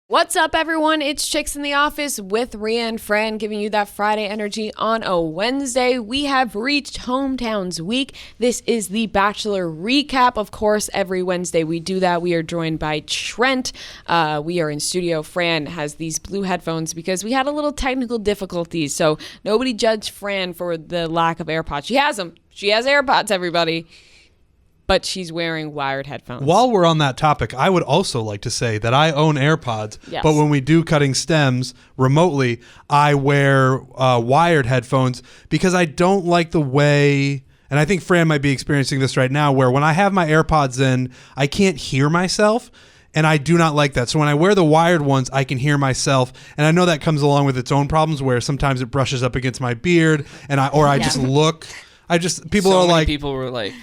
What's up, everyone? It's Chicks in the Office with Rhea and Fran, giving you that Friday energy on a Wednesday. We have reached Hometowns week. This is the Bachelor recap. Of course, every Wednesday we do that. We are joined by Trent. We are in studio. Fran has these blue headphones because we had a little technical difficulties. So nobody judge Fran for the lack of AirPods. She has them. She has AirPods, everybody. But she's wearing wired headphones. While we're on that topic, I would also like to say that I own AirPods, Yes. but when we do cutting stems remotely, I wear wired headphones because I don't like the way, and I think Fran might be experiencing this right now, where when I have my AirPods in, I can't hear myself. And I do not like that. So when I wear the wired ones, I can hear myself. And I know that comes along with its own problems where sometimes it brushes up against my beard and I just look. People were like,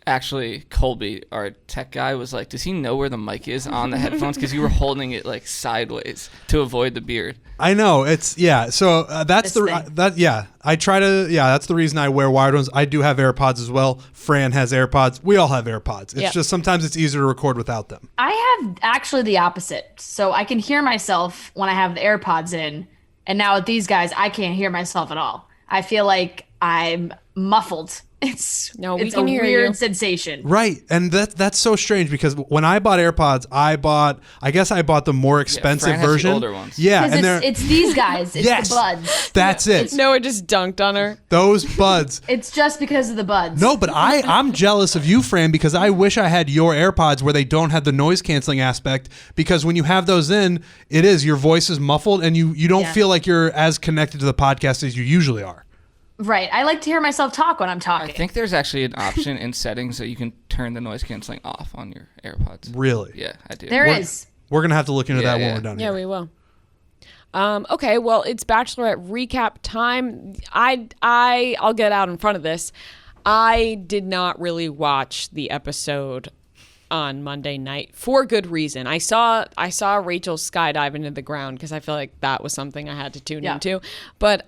actually, Colby, our tech guy, was like, does he know where the mic is on the headphones? Because you were holding it like sideways to avoid the beard. I know. So that's that's the reason I wear wired ones. I do have AirPods as well. Fran has AirPods. We all have AirPods. It's just sometimes it's easier to record without them. I have actually the opposite. So I can hear myself when I have the AirPods in. And now with these guys, I can't hear myself at all. I feel like I'm muffled. It's a weird sensation. Right. And that's so strange because when I bought AirPods, I bought the more expensive version. The older ones. Yeah. And it's these guys. It's the buds. That's it. Noah just dunked on her. Those buds. It's just because of the buds. No, but I'm jealous of you, Fran, because I wish I had your AirPods where they don't have the noise canceling aspect, because when you have those in, your voice is muffled and you don't feel like you're as connected to the podcast as you usually are. Right. I like to hear myself talk when I'm talking. I think there's actually an option in settings that you can turn the noise canceling off on your AirPods. Really? Yeah, I do. There is. We're going to have to look into that when we're done here. Yeah, we will. Okay, well, it's Bachelorette recap time. I'll get out in front of this. I did not really watch the episode on Monday night for good reason. I saw Rachel skydive into the ground because I feel like that was something I had to tune into. But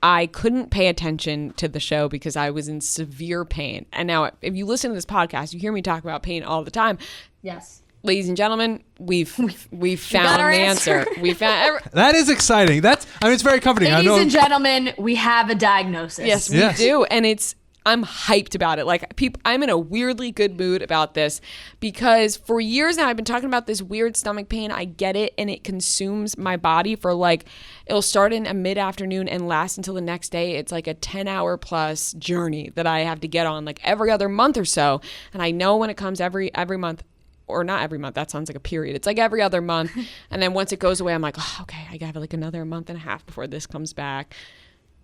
I couldn't pay attention to the show because I was in severe pain. And now if you listen to this podcast, you hear me talk about pain all the time. Yes. Ladies and gentlemen, we've found the answer. We found That is exciting. It's very comforting. Ladies and gentlemen, we have a diagnosis. Yes, we do. And I'm hyped about it. Like, I'm in a weirdly good mood about this because for years now I've been talking about this weird stomach pain. I get it, and it consumes my body for it'll start in a mid-afternoon and last until the next day. It's like a 10-hour plus journey that I have to get on every other month or so. And I know when it comes every month, or not every month, that sounds like a period. It's like every other month. And then once it goes away, I'm like, oh, okay, I got another month and a half before this comes back.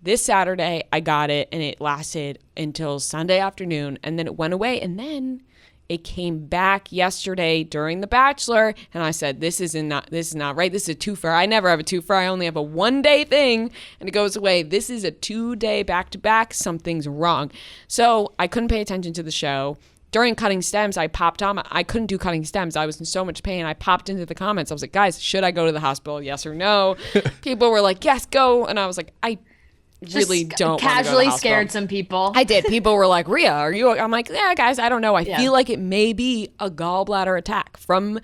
This Saturday, I got it, and it lasted until Sunday afternoon, and then it went away, and then it came back yesterday during The Bachelor, and I said, this is not right. This is a twofer. I never have a twofer. I only have a one-day thing, and it goes away. This is a 2-day back-to-back. Something's wrong. So I couldn't pay attention to the show. During cutting stems, I popped on. I couldn't do cutting stems. I was in so much pain. I popped into the comments. I was like, guys, should I go to the hospital? Yes or no? People were like, yes, go. And I was like, I really don't casually want to scared some people. I did. People were like, Rhea, are you? I'm like, yeah, guys, I don't know. I feel like it may be a gallbladder attack. From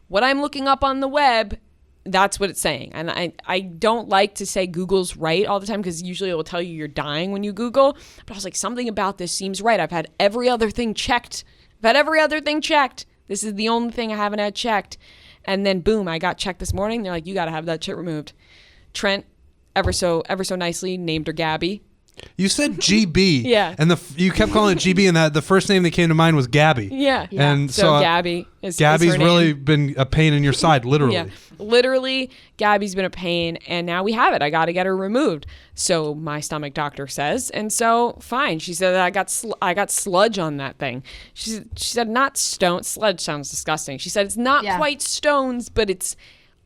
what I'm looking up on the web, that's what it's saying. And I don't like to say Google's right all the time because usually it will tell you you're dying when you Google. But I was like, something about this seems right. I've had every other thing checked. This is the only thing I haven't had checked. And then boom, I got checked this morning. They're like, you got to have that shit removed. Trent ever so nicely named her Gabby. You said GB. Yeah. And you kept calling it GB, and the first name that came to mind was Gabby. Yeah. And so Gabby is Gabby's her name. really been a pain in your side, literally. Yeah. Literally, Gabby's been a pain, and now we have it. I got to get her removed. So my stomach doctor says, and so fine. She said I got sludge on that thing. She said not stone. Sludge sounds disgusting. She said it's not quite stones, but it's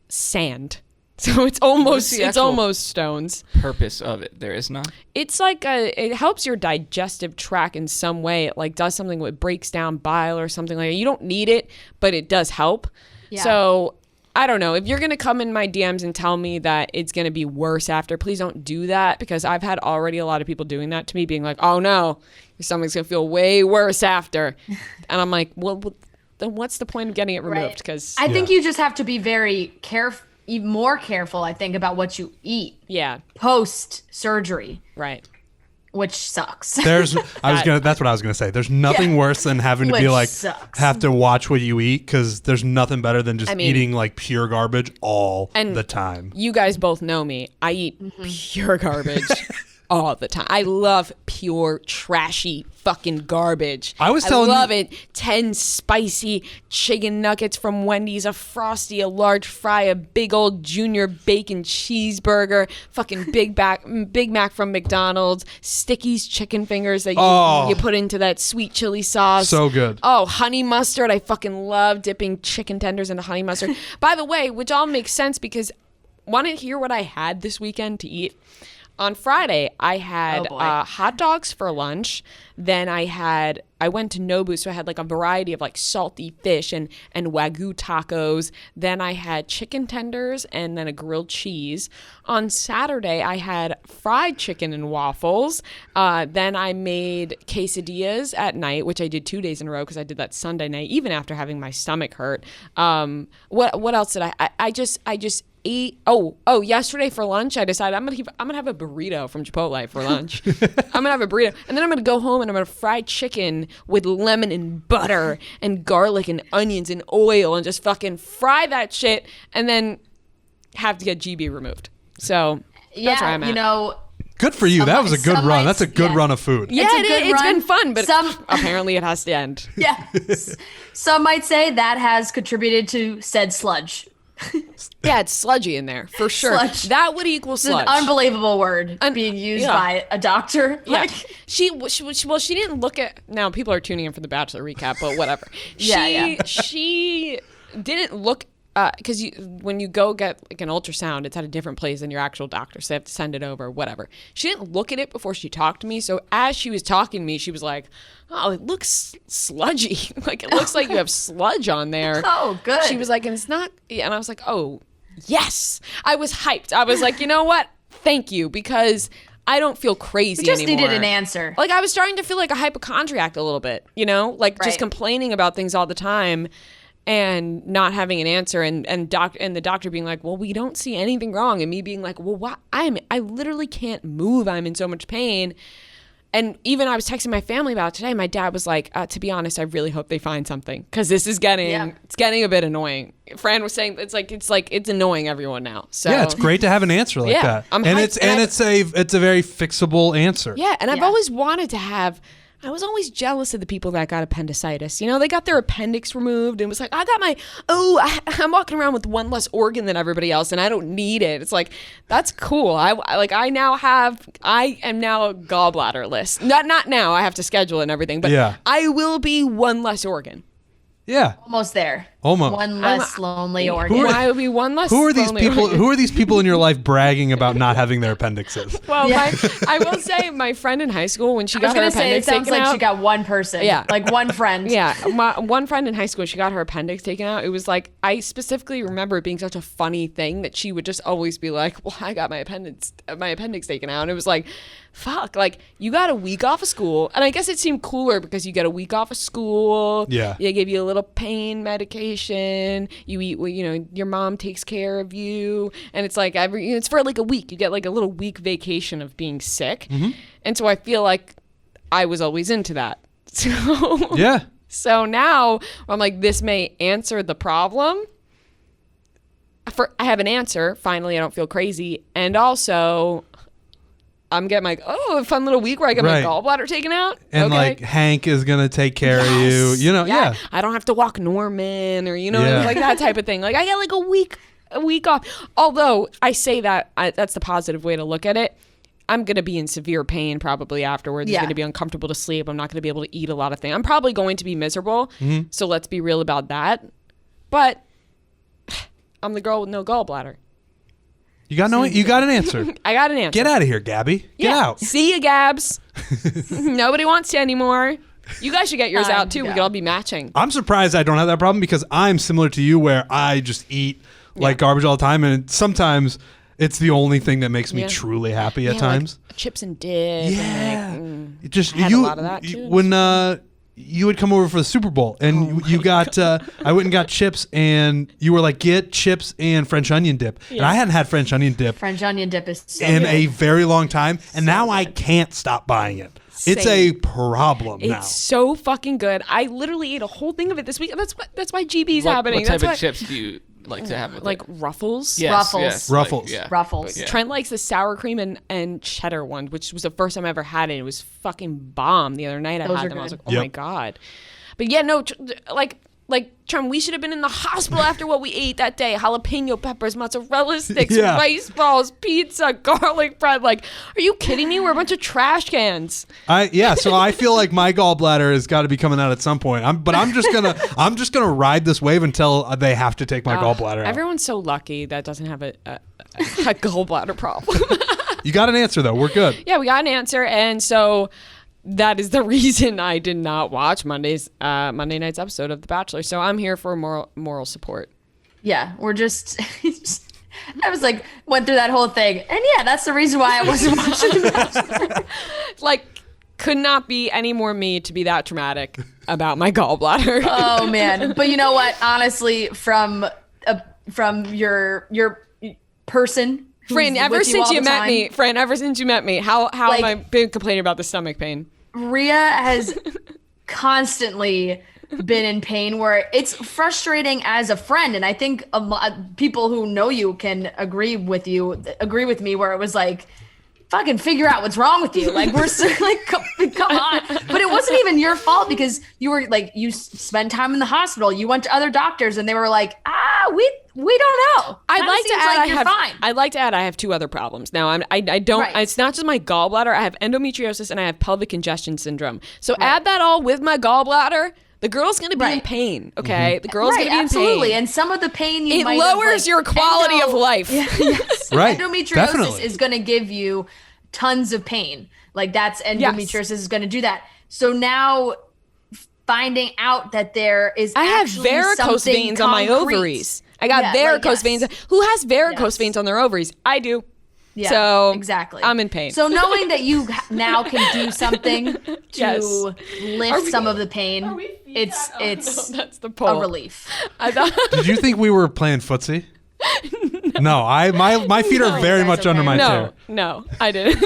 sand. So it's almost stones. Purpose of it, there is none. It's like it helps your digestive tract in some way. It does something that breaks down bile or something like that. You don't need it, but it does help. Yeah. So I don't know. If you're gonna come in my DMs and tell me that it's gonna be worse after, please don't do that, because I've had already a lot of people doing that to me, being like, "Oh no, your stomach's gonna feel way worse after," and I'm like, well, what's the point of getting it removed? Because I think you just have to be very even more careful, I think, about what you eat. Yeah. Post surgery. Right. Which sucks. That's what I was gonna say. There's nothing worse than having to be like sucks. have to watch what you eat, because there's nothing better than just eating like pure garbage all the time. You guys both know me. I eat pure garbage all the time. I love pure trashy fucking garbage. I love it. 10 spicy chicken nuggets from Wendy's, a Frosty, a large fry, a big old junior bacon cheeseburger, fucking Big Mac from McDonald's, Sticky's chicken fingers that you put into that sweet chili sauce. So good. Oh, honey mustard. I fucking love dipping chicken tenders into honey mustard. By the way, which all makes sense because want to hear what I had this weekend to eat? On Friday, I had hot dogs for lunch. Then I went to Nobu, so I had like a variety of like salty fish and Wagyu tacos. Then I had chicken tenders and then a grilled cheese. On Saturday, I had fried chicken and waffles. Then I made quesadillas at night, which I did 2 days in a row because I did that Sunday night, even after having my stomach hurt. What else did I just ate. Yesterday for lunch I decided I'm gonna have a burrito from Chipotle for lunch. I'm gonna have a burrito, and then I'm gonna go home and I'm gonna fry chicken with lemon and butter and garlic and onions and oil and just fucking fry that shit, and then have to get GB removed. So that's where I'm at. Good for you. That was a good run. That's a good run of food. Yeah, it's been fun, but apparently it has to end. Yeah. Some might say that has contributed to said sludge. Yeah, it's sludgy in there for sure. Sludge. That would equal sludge. It's an unbelievable word being used by a doctor. Yeah. She didn't look at. Now people are tuning in for the Bachelor recap, but whatever. She didn't look. Because when you go get like an ultrasound, it's at a different place than your actual doctor, so they have to send it over, whatever. She didn't look at it before she talked to me, so as she was talking to me, she was like, "Oh, it looks sludgy. Like it looks like you have sludge on there." Oh, good. She was like, "And it's not." And I was like, "Oh, yes." I was hyped. I was like, "You know what? Thank you," because I don't feel crazy anymore. You just needed an answer. Like I was starting to feel like a hypochondriac a little bit, just complaining about things all the time. And not having an answer, and the doctor being like, "Well, we don't see anything wrong," and me being like, "Well, what? I literally can't move. I'm in so much pain." And even I was texting my family about it today. My dad was like, "To be honest, I really hope they find something because this is getting a bit annoying." Fran was saying it's annoying everyone now. So yeah, it's great to have an answer like that, it's a very fixable answer. Yeah, and I've always wanted to have. I was always jealous of the people that got appendicitis. They got their appendix removed and was like, I'm walking around with one less organ than everybody else and I don't need it. It's like, that's cool. I am now a gallbladderless. Not now, I have to schedule it and everything, but I will be one less organ. Yeah. Almost there. Almost. One less lonely organ. I will be one less Who are these lonely people? organ. Who are these people in your life bragging about not having their appendixes? Well, I will say my friend in high school, when she got her appendix taken out. It sounds like she got one person. Yeah. Like one friend. Yeah. One friend in high school, she got her appendix taken out. It was like, I specifically remember it being such a funny thing that she would just always be like, "Well, I got my appendix taken out." And it was like, fuck, like you got a week off of school. And I guess it seemed cooler because you get a week off of school. Yeah. They give you a little pain medication. You eat, your mom takes care of you. And it's like it's for like a week. You get like a little week vacation of being sick. Mm-hmm. And so I feel like I was always into that. So yeah. So now I'm like, this may answer the problem. I have an answer. Finally, I don't feel crazy. And also, I'm getting like, a fun little week where I get my gallbladder taken out. And like Hank is going to take care of you, yeah. I don't have to walk Norman or, like that type of thing. Like I get like a week off. Although I say that, that's the positive way to look at it. I'm going to be in severe pain probably afterwards. It's going to be uncomfortable to sleep. I'm not going to be able to eat a lot of things. I'm probably going to be miserable. Mm-hmm. So let's be real about that. But I'm the girl with no gallbladder. You got an answer. I got an answer. Get out of here, Gabby. Get out. See you, Gabs. Nobody wants you anymore. You guys should get yours out too. We could all be matching. I'm surprised I don't have that problem because I'm similar to you where I just eat like garbage all the time, and sometimes it's the only thing that makes me truly happy at times. Like chips and dip. Yeah. And Just I had a lot of that too. When you would come over for the Super Bowl, and you got I went and got chips, and you were like, get chips and French onion dip. And I hadn't had French onion dip French onion dip is so in good. a very long time, and now I can't stop buying it. It's a Same. problem now. It's so fucking good. I literally ate a whole thing of it this week. That's why GB's happening. What type That's of chips do you like to have with like it? Ruffles. Yes, Ruffles. yes, Ruffles. Ruffles. Yeah. Trent likes the sour cream and cheddar one, which was the first time I ever had it. It was fucking bomb the other night. I Those had are them. I was good. like, oh my God. But yeah, no, like Trent, we should have been in the hospital after what we ate that day. Jalapeno peppers, mozzarella sticks, Yeah. rice balls, pizza, garlic bread. Like, are you kidding me? We're a bunch of trash cans. So I feel like my gallbladder has got to be coming out at some point. I'm just gonna ride this wave until they have to take my gallbladder out. Everyone's so lucky that doesn't have a gallbladder problem. You got an answer though. We're good. Yeah, we got an answer, and so that is the reason I did not watch Monday night's episode of The Bachelor. So I'm here for moral support. Yeah, we're just. I was like, went through that whole thing, and yeah, that's the reason why I wasn't watching The Bachelor. Like, could not be any more me to be that dramatic about my gallbladder. Oh man, but you know what? Honestly, from your person. Fran, ever since you met me, how have I been complaining about the stomach pain? Rhea has constantly been in pain where it's frustrating as a friend. And I think people who know you can agree with me where it was like, fucking figure out what's wrong with you. Like, we're like, come on. But it wasn't even your fault because you were like, you spent time in the hospital. You went to other doctors and they were like, we don't know. I'd like to add, you're fine. I'd like to add, I have two other problems. Now, I don't. Right. It's not just my gallbladder. I have endometriosis and I have pelvic congestion syndrome. So add that all with my gallbladder. The girl's gonna be in pain. Okay, the girl's gonna be in absolutely. pain. And some of the pain you It might lowers your quality of life. Yes. Right. Endometriosis Definitely. is going to give you tons of pain. Like that's endometriosis is going to do that. So now finding out that there is I have actually varicose something veins on my concrete. ovaries. I got varicose veins. Who has varicose Yes. veins on their ovaries? I do. Yeah, So exactly. I'm in pain. So knowing that you now can do something to Yes. lift some of the pain, it's No, that's the poll. a relief. I thought. Did you think we were playing footsie? No, my feet are very That's much under okay. my chair. No, I didn't.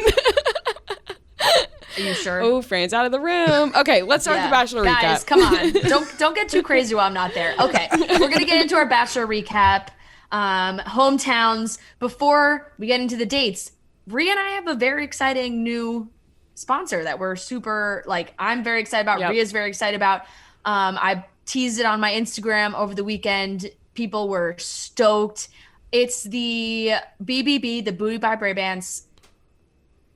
Are you sure? Oh, Fran's out of the room. Okay, let's start the Bachelor Guys, recap. come on. Don't get too crazy while I'm not there. Okay, we're gonna get into our Bachelor recap. Hometowns. Before we get into the dates, Rhea and I have a very exciting new sponsor that we're super I'm very excited about. Yep. Rhea's very excited about. I teased it on my Instagram over the weekend. People were stoked. It's the BBB, the Booty by Brabants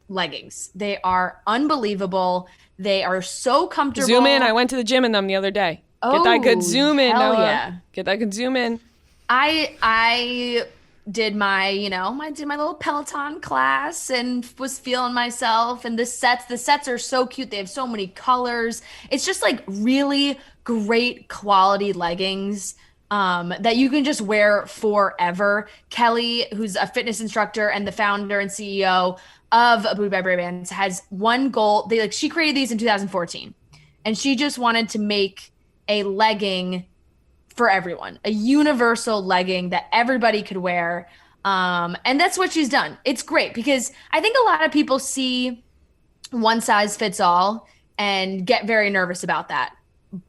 leggings. They are unbelievable. They are so comfortable. Zoom in. I went to the gym in them the other day. Get that good zoom in, hell Noah. yeah. Get that good zoom in. I did my, I did my little Peloton class and was feeling myself. And the sets are so cute. They have so many colors. It's just like really great quality leggings that you can just wear forever. Kelly, who's a fitness instructor and the founder and CEO of Booty by Brabants, has one goal. She created these in 2014, and she just wanted to make a legging for everyone, a universal legging that everybody could wear. And that's what she's done. It's great because I think a lot of people see one size fits all and get very nervous about that.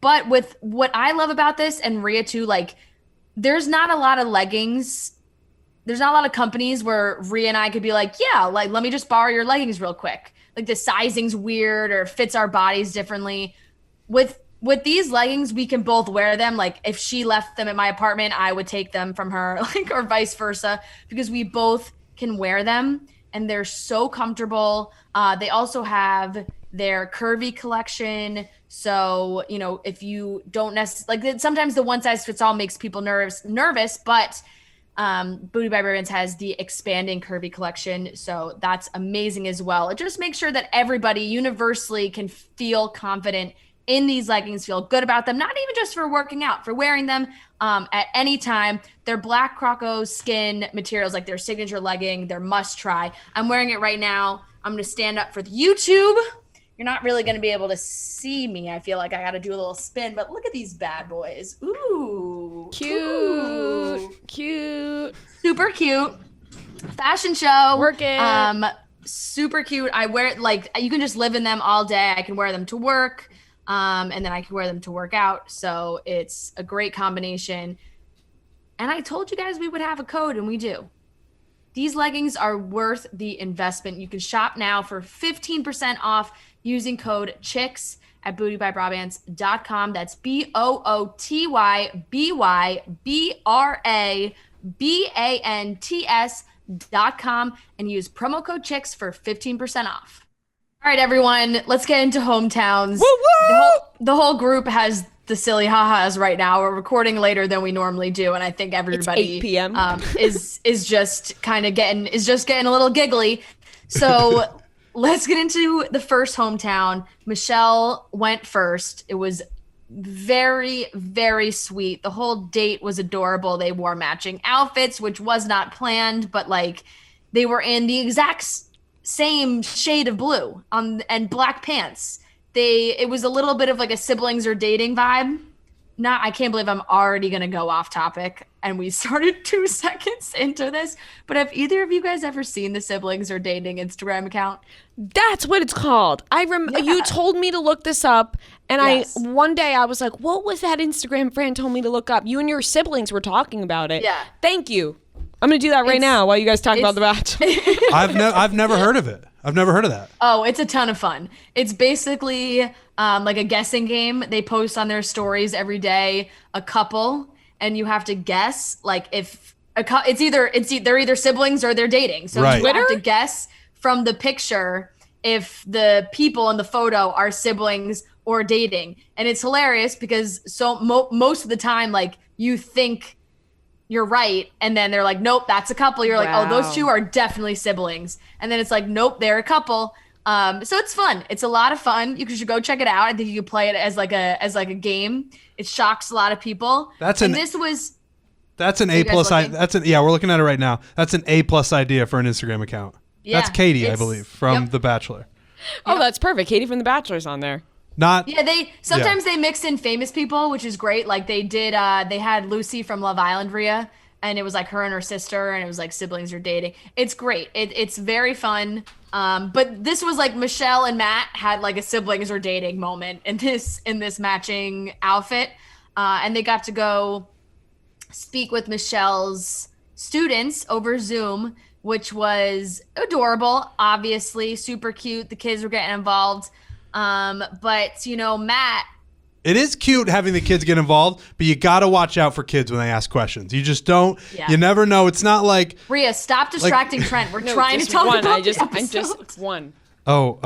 But with what I love about this, and Rhea too, there's not a lot of leggings. There's not a lot of companies where Rhea and I could be like, yeah, let me just borrow your leggings real quick. Like the sizing's weird or fits our bodies differently. With these leggings, we can both wear them. Like if she left them at my apartment, I would take them from her, or vice versa, because we both can wear them and they're so comfortable. They also have their curvy collection. So, if you don't necessarily, sometimes the one size fits all makes people nervous, but Booty by Brabants has the expanding curvy collection. So that's amazing as well. It just makes sure that everybody universally can feel confident in these leggings, feel good about them, not even just for working out, for wearing them at any time. They're black croco skin materials, like their signature legging. They're must try. I'm wearing it right now. I'm going to stand up for the YouTube you're not really going to be able to see me. I feel like I got to do a little spin, but look at these bad boys. Ooh. Cute. Ooh. Cute. Super cute. Fashion show. Work it. Super cute. I wear like you can just live in them all day. I can wear them to work, and then I can wear them to work out. So it's a great combination. And I told you guys we would have a code, and we do. These leggings are worth the investment. You can shop now for 15% off using code CHICKS at bootybybrabants.com. That's BOOTYBYBRABANTS.com and use promo code CHICKS for 15% off. All right, everyone, let's get into hometowns. Woo-woo! The whole group has the silly ha-has right now. We're recording later than we normally do, and I think everybody 8 p.m. is just kind of getting a little giggly. So let's get into the first hometown. Michelle went first. It was very, very sweet. The whole date was adorable. They wore matching outfits, which was not planned, but like they were in the exact same shade of blue and black pants. It was a little bit of like a siblings or dating vibe. I can't believe I'm already going to go off topic and we started 2 seconds into this, but have either of you guys ever seen the siblings or dating Instagram account? That's what it's called. You told me to look this up, and Yes. one day I was like, what was that Instagram friend told me to look up? You and your siblings were talking about it. Yeah. Thank you. I'm going to do that right now while you guys talk about the Bachelor. I've never heard of it. I've never heard of that. Oh, it's a ton of fun. It's basically like a guessing game. They post on their stories every day a couple, and you have to guess like if they're either siblings or they're dating. So Right. you have to guess from the picture if the people in the photo are siblings or dating. And it's hilarious because most of the time, like you think you're right, and then they're like, nope, that's a couple. You're like, oh, those two are definitely siblings. And then it's like, nope, they're a couple. So it's fun. It's a lot of fun. You should go check it out. I think you could play it as like a game. It shocks a lot of people. That's an A+. We're looking at it right now. That's an A+ idea for an Instagram account. Yeah, that's Katie, I believe, from The Bachelor. Oh, that's perfect. Katie from The Bachelor's on there. They mix in famous people, which is great. Like they did, they had Lucy from Love Island, Rhea, and it was like her and her sister, and it was like siblings are dating. It's great. It's very fun. But this was like Michelle and Matt had like a siblings are dating moment in this matching outfit, and they got to go speak with Michelle's students over Zoom, which was adorable. Obviously, super cute. The kids were getting involved. But Matt, it is cute having the kids get involved, but you got to watch out for kids when they ask questions. You just don't, you never know. It's not like Rhea, stop distracting Trent. We're trying to talk about I'm just one. Oh,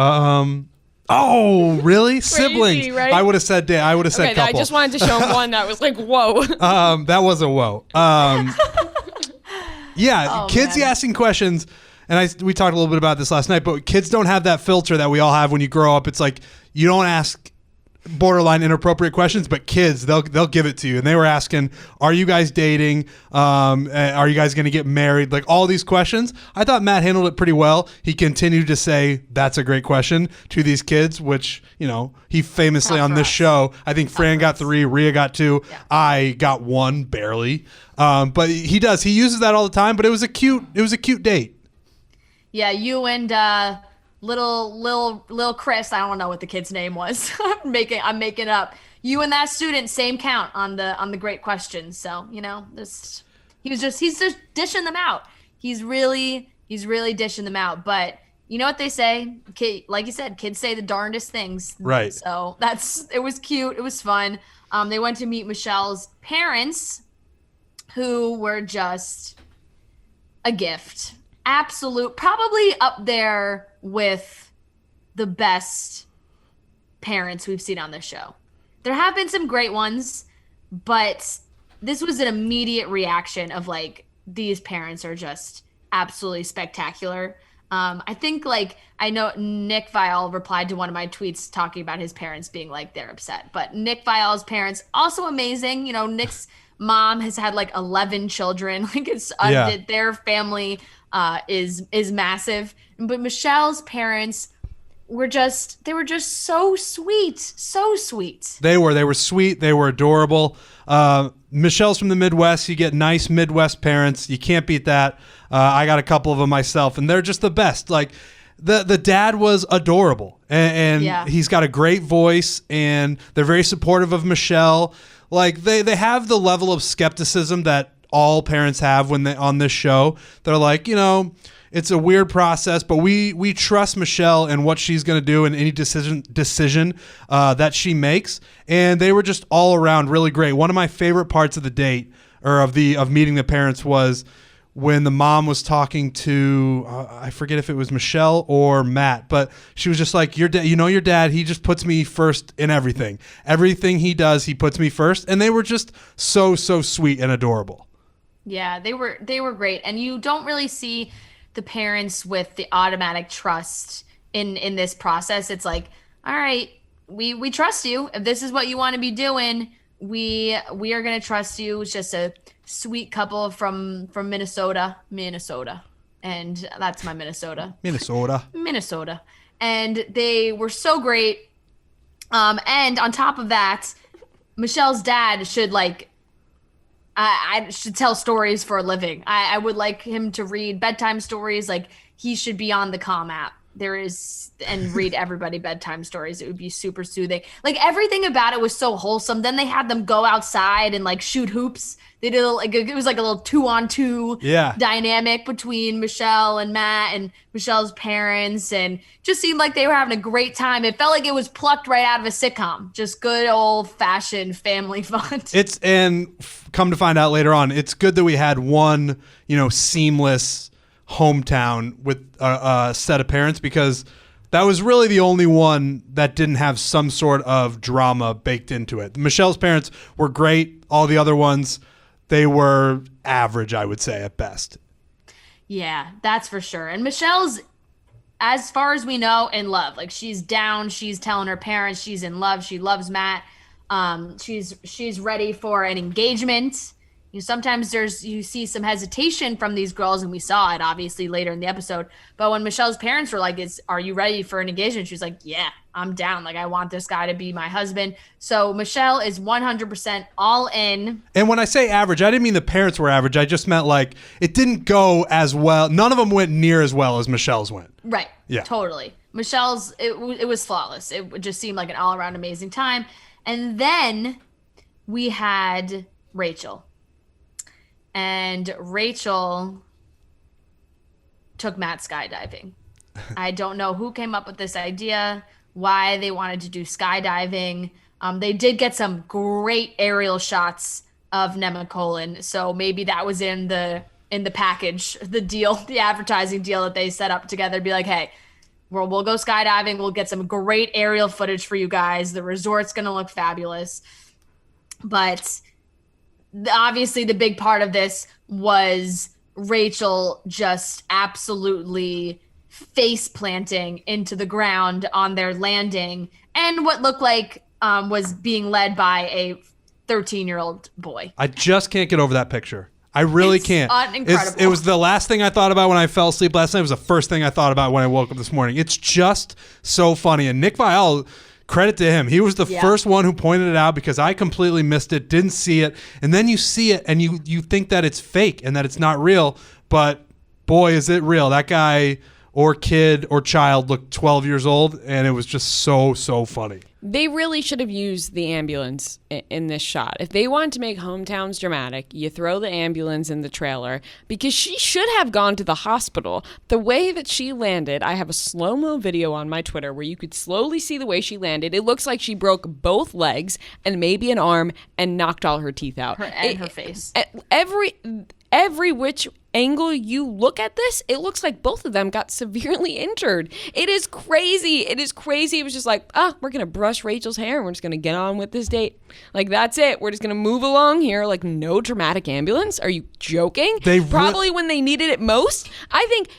really? Siblings. Right? I would have said couple. I just wanted to show him one that was like, whoa. That was a whoa. Kids asking questions. And we talked a little bit about this last night, but kids don't have that filter that we all have when you grow up. It's like you don't ask borderline inappropriate questions, but kids, they'll give it to you. And they were asking, are you guys dating? Are you guys going to get married? Like all these questions. I thought Matt handled it pretty well. He continued to say, that's a great question to these kids, which, he famously on this show, I think Fran got 3, Rhea got 2. Yeah. I got 1 barely. But he uses that all the time, but it was a cute date. Yeah, you and little Chris, I don't know what the kid's name was. I'm making up. You and that student, same count on the great questions. So, he's just dishing them out. He's really dishing them out. But you know what they say? Like you said, kids say the darndest things. Right. So it was cute. It was fun. They went to meet Michelle's parents, who were just a gift. Absolute, probably up there with the best parents we've seen on this show. There have been some great ones, but this was an immediate reaction of like, these parents are just absolutely spectacular. I think I know Nick Viall replied to one of my tweets talking about his parents being like, they're upset, but Nick Viall's parents also amazing. Nick's mom has had like 11 children. Like their family is massive. But Michelle's parents were just so sweet. So sweet. They were sweet. They were adorable. Michelle's from the Midwest. You get nice Midwest parents. You can't beat that. I got a couple of them myself, and they're just the best. Like the dad was adorable, and he's got a great voice, and they're very supportive of Michelle. Like they have the level of skepticism that all parents have when they on this show. They're like, it's a weird process, but we trust Michelle and what she's going to do in any decision that she makes. And they were just all around really great. One of my favorite parts of the date or of meeting the parents was when the mom was talking to I forget if it was Michelle or Matt, but she was just like, your dad, he just puts me first in everything. Everything he does, he puts me first. And they were just so sweet and adorable. Yeah, they were great. And you don't really see the parents with the automatic trust in this process. It's like, all right, we trust you. If this is what you want to be doing, we are going to trust you. It's just a sweet couple from Minnesota, and that's my Minnesota. And they were so great. And on top of that, Michelle's dad should I should tell stories for a living. I would like him to read bedtime stories. Like, he should be on the Calm app. And read everybody bedtime stories. It would be super soothing. Like, everything about it was so wholesome. Then they had them go outside and shoot hoops. They did it was like a little 2-on-2 dynamic between Michelle and Matt and Michelle's parents, and just seemed like they were having a great time. It felt like it was plucked right out of a sitcom. Just good old fashioned family fun. Come to find out later on, it's good that we had one, seamless hometown with a set of parents, because that was really the only one that didn't have some sort of drama baked into it. Michelle's parents were great. All the other ones, they were average, I would say, at best. Yeah, that's for sure. And Michelle's, as far as we know, in love. Like, she's down. She's telling her parents she's in love. She loves Matt. She's ready for an engagement. Sometimes you see some hesitation from these girls, and we saw it obviously later in the episode. But when Michelle's parents were like, are you ready for an engagement? She's like, yeah, I'm down. Like, I want this guy to be my husband. So Michelle is 100% all in. And when I say average, I didn't mean the parents were average. I just meant it didn't go as well. None of them went near as well as Michelle's went. Right. Yeah. Totally. Michelle's, it was flawless. It just seemed like an all around amazing time. And then we had Rachel. And Rachel took Matt skydiving. I don't know who came up with this idea, why they wanted to do skydiving. They did get some great aerial shots of Nemacolin, so maybe that was in the package, the deal, the advertising deal that they set up together. Be like, hey, we'll go skydiving. We'll get some great aerial footage for you guys. The resort's going to look fabulous. But obviously the big part of this was Rachel just absolutely face planting into the ground on their landing, and what looked like was being led by a 13-year-old boy. I just can't get over that picture. I really can't. Incredible. It was the last thing I thought about when I fell asleep last night. It was the first thing I thought about when I woke up this morning. It's just so funny. And Nick Viall, credit to him. He was the first one who pointed it out, because I completely missed it, didn't see it. And then you see it and you think that it's fake and that it's not real. But boy, is it real. That guy or kid or child looked 12 years old, and it was just so funny. They really should have used the ambulance in this shot. If they wanted to make Hometowns dramatic, you throw the ambulance in the trailer, because she should have gone to the hospital. The way that she landed, I have a slow-mo video on my Twitter where you could slowly see the way she landed. It looks like she broke both legs and maybe an arm and knocked all her teeth out. Her face. Every which angle you look at this, it looks like both of them got severely injured. It is crazy. It was just like, we're going to brush Rachel's hair and we're just going to get on with this date. Like, that's it. We're just going to move along here. Like, no dramatic ambulance. Are you joking? Probably when they needed it most. I think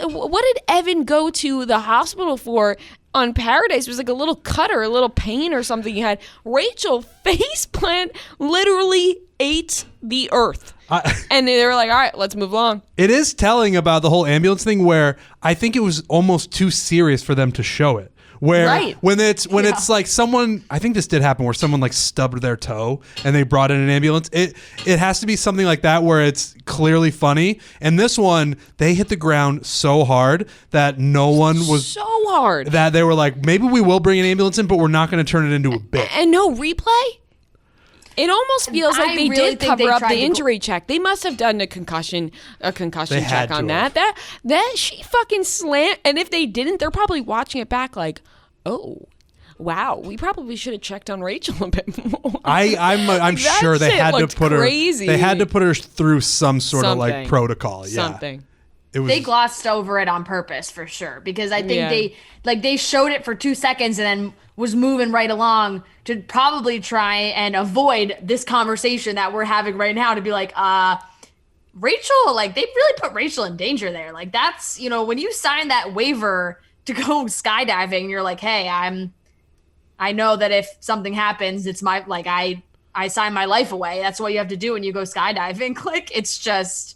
what did Evan go to the hospital for on Paradise? It was like a little cut or a little pain or something he had. Rachel faceplant literally ate the earth. And they were like, all right, let's move along. It is telling about the whole ambulance thing where I think it was almost too serious for them to show it. Where when it's like someone, I think this did happen where someone like stubbed their toe and they brought in an ambulance. It has to be something like that where it's clearly funny. And this one, they hit the ground so hard that no one was so hard that they were like, maybe we will bring an ambulance in, but we're not going to turn it into a bit. And no replay. It almost feels like they really did cover up the to injury check. They must have done a concussion check on that. That she fucking slammed. And if they didn't, they're probably watching it back like, oh, wow, we probably should have checked on Rachel a bit more. I'm sure they had to put crazy. her. They had to put her through some sort of like protocol. Yeah. Something. They glossed over it on purpose for sure because I think they showed it for 2 seconds and then was moving right along to probably try and avoid this conversation that we're having right now to be like, Rachel, like they really put Rachel in danger there. Like that's, when you sign that waiver to go skydiving, you're like, hey, I know that if something happens, it's my, like I sign my life away. That's what you have to do when you go skydiving. Like it's just.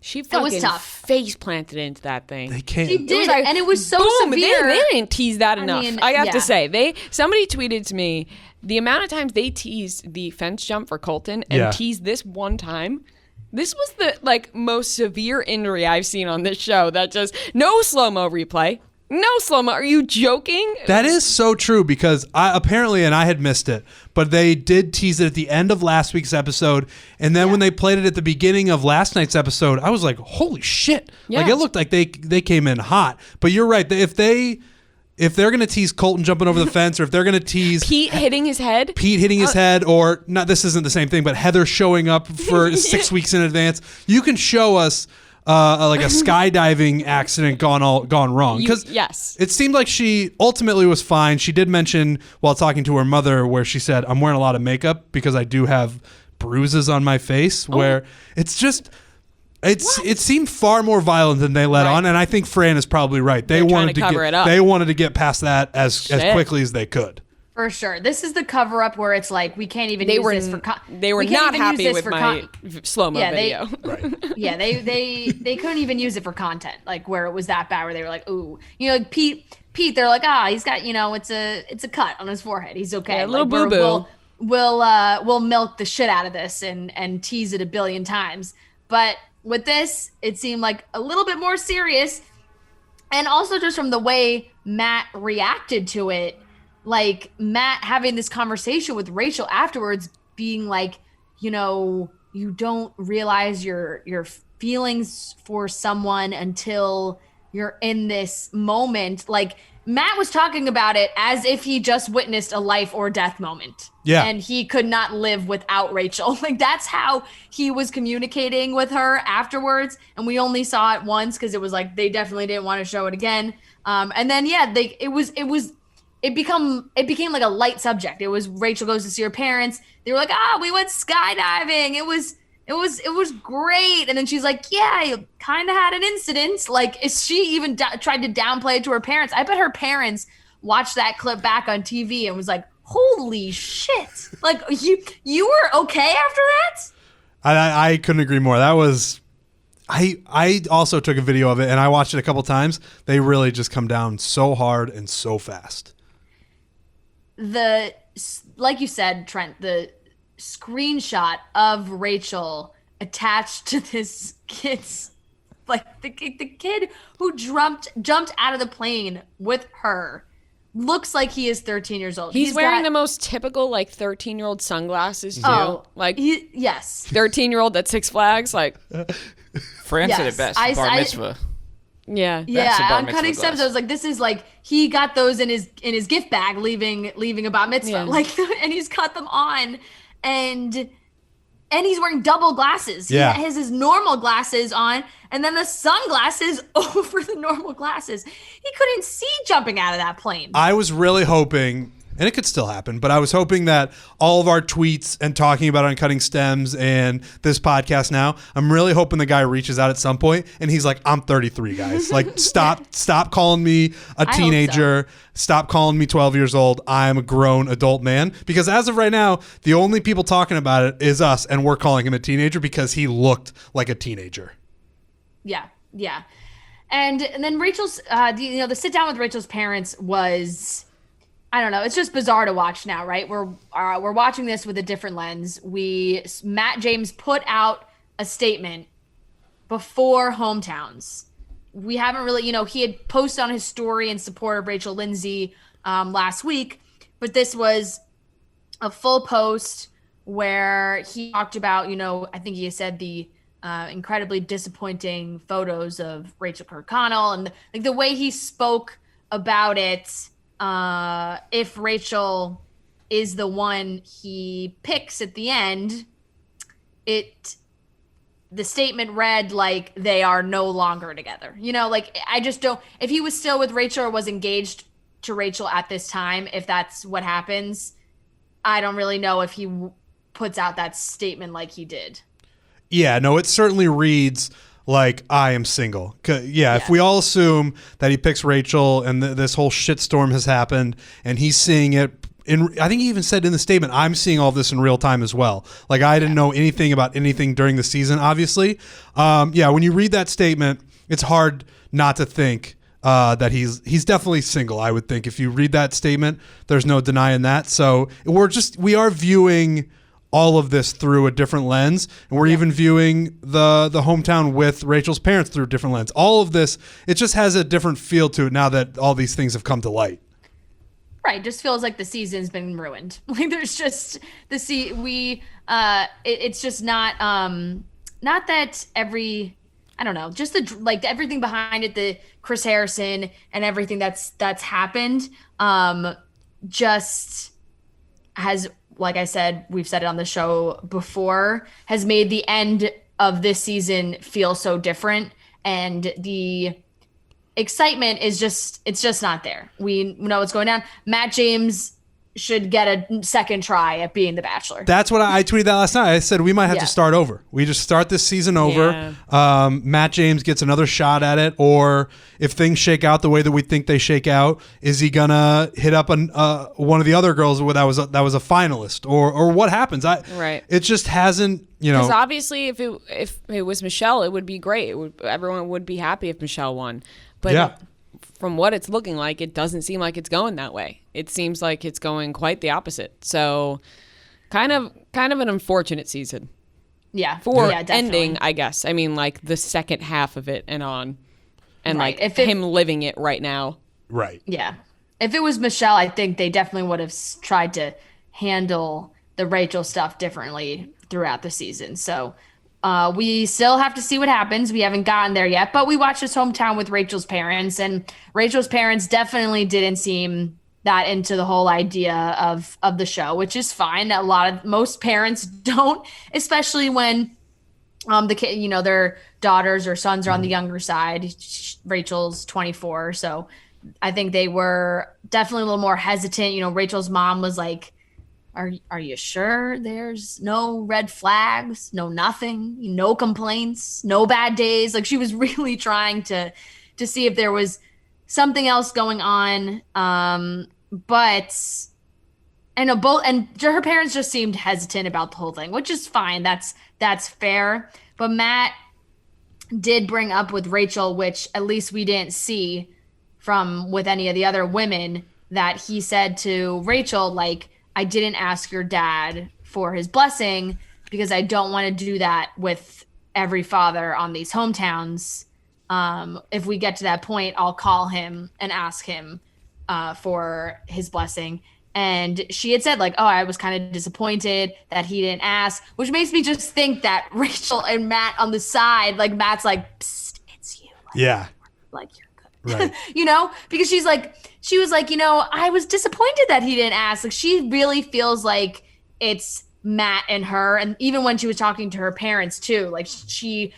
She fucking face planted into that thing. They can't. She did, and it was so severe. They didn't tease that enough. I have to say, somebody tweeted to me the amount of times they teased the fence jump for Colton and teased this one time. This was the most severe injury I've seen on this show. That just no slow-mo replay. No slow-mo. Are you joking? That is so true because I had missed it, but they did tease it at the end of last week's episode. And then when they played it at the beginning of last night's episode, I was like, holy shit. Yeah. Like it looked like they came in hot. But you're right. If they're going to tease Colton jumping over the fence or if they're going to tease Pete hitting his head, or not, this isn't the same thing, but Heather showing up for 6 weeks in advance, you can show us like a skydiving accident gone wrong. Because it seemed like she ultimately was fine. She did mention while talking to her mother where she said, I'm wearing a lot of makeup because I do have bruises on my face where it's just... It seemed far more violent than they let on, and I think Fran is probably right. They wanted to cover it up. They wanted to get past that as quickly as they could. For sure. This is the cover up where it's like we can't even use this for they were not happy with my slow-mo video. Yeah, they couldn't even use it for content, like where it was that bad where they were like, ooh. Like Pete, they're like, he's got, it's a cut on his forehead. He's okay. Yeah, a little boo-boo. We'll milk the shit out of this and tease it a billion times. But with this, it seemed like a little bit more serious. And also just from the way Matt reacted to it, like Matt having this conversation with Rachel afterwards being like, you don't realize your feelings for someone until you're in this moment. Like Matt was talking about it as if he just witnessed a life or death moment. Yeah. And he could not live without Rachel. Like that's how he was communicating with her afterwards. And we only saw it once because it was like they definitely didn't want to show it again. And then it became like a light subject. It was Rachel goes to see her parents. They were like, we went skydiving. It was great. And then she's like, yeah, you kind of had an incident. Like, is she even tried to downplay it to her parents? I bet her parents watched that clip back on TV and was like, holy shit. Like, you were okay after that? I couldn't agree more. That was... I also took a video of it and I watched it a couple times. They really just come down so hard and so fast. Like you said, Trent, the screenshot of Rachel attached to this kid's, like the kid who jumped out of the plane with her looks like he is 13 years old. He's wearing the most typical 13-year-old sunglasses too. Oh, yes. 13-year-old at Six Flags, like Fran said it best. Bar mitzvah. Yeah. On Cutting Steps, I was like, this is like he got those in his gift bag, leaving a bat mitzvah, and he's got them on, and he's wearing double glasses. Yeah, he has his normal glasses on, and then the sunglasses over the normal glasses. He couldn't see jumping out of that plane. I was really hoping And it could still happen, but I was hoping that all of our tweets and talking about Uncutting Stems and this podcast now, I'm really hoping the guy reaches out at some point and he's like, I'm 33, guys. Like, stop calling me a teenager. Stop calling me 12 years old. I'm a grown adult man. Because as of right now, the only people talking about it is us, and we're calling him a teenager because he looked like a teenager. Yeah. And then Rachel's, the sit down with Rachel's parents was, I don't know, it's just bizarre to watch now, right? We're watching this with a different lens. Matt James put out a statement before Hometowns. We haven't really, he had posted on his story in support of Rachel Lindsay last week, but this was a full post where he talked about, I think he said the incredibly disappointing photos of Rachel Kirkconnell and the way he spoke about it. If Rachel is the one he picks at the end, the statement read like they are no longer together. I just don't, if he was still with Rachel or was engaged to Rachel at this time, if that's what happens, I don't really know if he puts out that statement like he did. Yeah, no, it certainly reads like I am single. Yeah, if we all assume that he picks Rachel and this whole shitstorm has happened and he's seeing it, I think he even said in the statement, I'm seeing all this in real time as well. Like, I didn't know anything about anything during the season, obviously. When you read that statement, it's hard not to think that he's definitely single, I would think. If you read that statement, there's no denying that. So we are viewing all of this through a different lens, and we're even viewing the hometown with Rachel's parents through a different lens. All of this, it just has a different feel to it now that all these things have come to light. Right, just feels like the season's been ruined. Like there's just it's just not that I don't know, just everything behind it, the Chris Harrison and everything that's happened, just has, like I said, we've said it on the show before, has made the end of this season feel so different. And the excitement is it's just not there. We know what's going down. Matt James should get a second try at being the Bachelor. That's what I tweeted that last night. I said we might have to start over. We just start this season over. Yeah. Matt James gets another shot at it, or if things shake out the way that we think they shake out, is he gonna hit up one of the other girls that was a finalist, or what happens? Right. It just hasn't. Because obviously, if it was Michelle, it would be great. Everyone would be happy if Michelle won. But from what it's looking like, it doesn't seem like it's going that way. It seems like it's going quite the opposite. So kind of an unfortunate season. Yeah. Ending, I guess. I mean, like the second half of it and on. And right. like him living it right now. Right. Yeah. If it was Michelle, I think they definitely would have tried to handle the Rachel stuff differently throughout the season. So we still have to see what happens. We haven't gotten there yet, but we watched this hometown with Rachel's parents, and Rachel's parents definitely didn't seem that into the whole idea of the show, which is fine. Most parents don't, especially when the kid, their daughters or sons are on the younger side. Rachel's 24, so I think they were definitely a little more hesitant. Rachel's mom was like, Are you sure there's no red flags, no nothing, no complaints, no bad days? Like she was really trying to see if there was something else going on. But I know her parents just seemed hesitant about the whole thing, which is fine. That's fair. But Matt did bring up with Rachel, which at least we didn't see with any of the other women, that he said to Rachel, like, I didn't ask your dad for his blessing because I don't want to do that with every father on these hometowns. If we get to that point, I'll call him and ask him for his blessing. And she had said, like, oh, I was kind of disappointed that he didn't ask, which makes me just think that Rachel and Matt on the side, like Matt's like, psst, it's you. Like you're good. Right. Because she was like, I was disappointed that he didn't ask. Like she really feels like it's Matt and her. And even when she was talking to her parents too, like she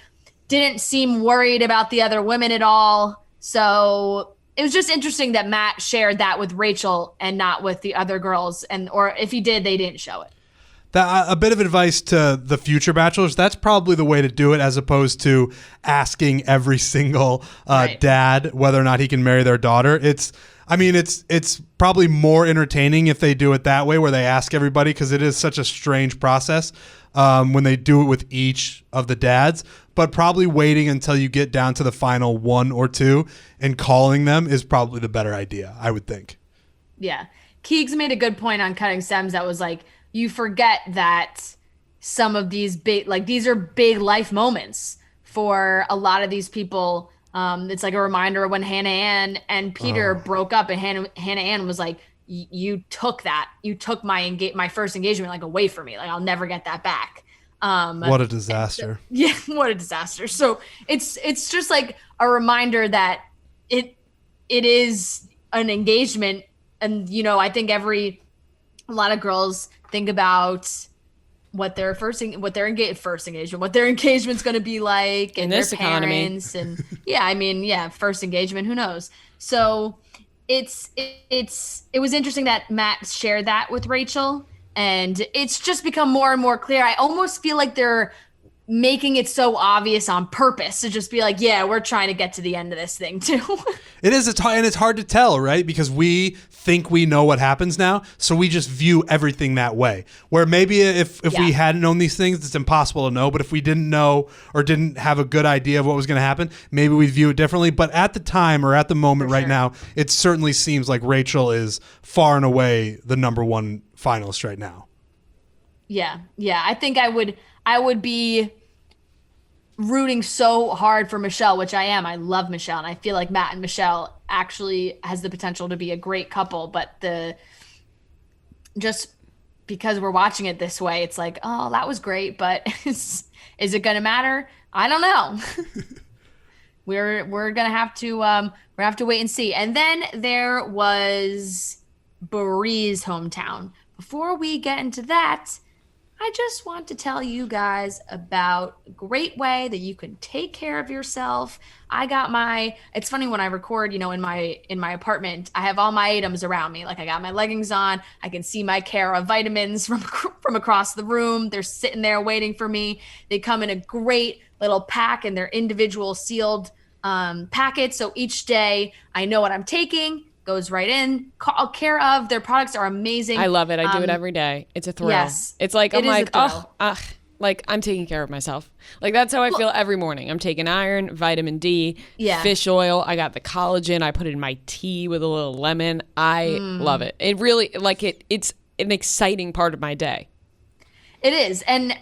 didn't seem worried about the other women at all. So it was just interesting that Matt shared that with Rachel and not with the other girls, or if he did, they didn't show it. A bit of advice to the future bachelors, that's probably the way to do it, as opposed to asking every single dad whether or not he can marry their daughter. It's probably more entertaining if they do it that way, where they ask everybody, because it is such a strange process when they do it with each of the dads. But probably waiting until you get down to the final one or two and calling them is probably the better idea, I would think. Yeah. Keegs made a good point on Cutting Stems that was like, you forget that some of these these are big life moments for a lot of these people. It's like a reminder of when Hannah Ann and Peter broke up, and Hannah Ann was like, you took my first engagement like away from me. Like, I'll never get that back. What a disaster. What a disaster. So it's just like a reminder that it is an engagement. And, I think a lot of girls think about what their engagement's going to be like, and this their parents economy. And first engagement, who knows? So it was interesting that Matt shared that with Rachel, and it's just become more and more clear. I almost feel like they're making it so obvious on purpose to just be like, yeah, we're trying to get to the end of this thing too. It is, and it's hard to tell, right? Because we think we know what happens now, so we just view everything that way. Where maybe if we hadn't known these things, it's impossible to know. But if we didn't know or didn't have a good idea of what was going to happen, maybe we'd view it differently. But at the time, or at the moment right now, it certainly seems like Rachel is far and away the number one finalist right now. Yeah. I think I would be rooting so hard for Michelle, which I am. I love Michelle, and I feel like Matt and Michelle actually has the potential to be a great couple. But just because we're watching it this way, it's like, oh, that was great, but is it going to matter? I don't know. We're gonna have to wait and see. And then there was Bree's hometown. Before we get into that, I just want to tell you guys about a great way that you can take care of yourself. It's funny when I record, in my apartment, I have all my items around me. Like, I got my leggings on. I can see my Care of vitamins from across the room. They're sitting there waiting for me. They come in a great little pack, and they're individual sealed packets. So each day I know what I'm taking. Goes right in. Care of. Their products are amazing. I love it. I do it every day. It's a thrill. Yes. It's like, I'm taking care of myself. Like, that's how I feel every morning. I'm taking iron, vitamin D, fish oil. I got the collagen. I put it in my tea with a little lemon. I love it. It really, it's an exciting part of my day. It is. And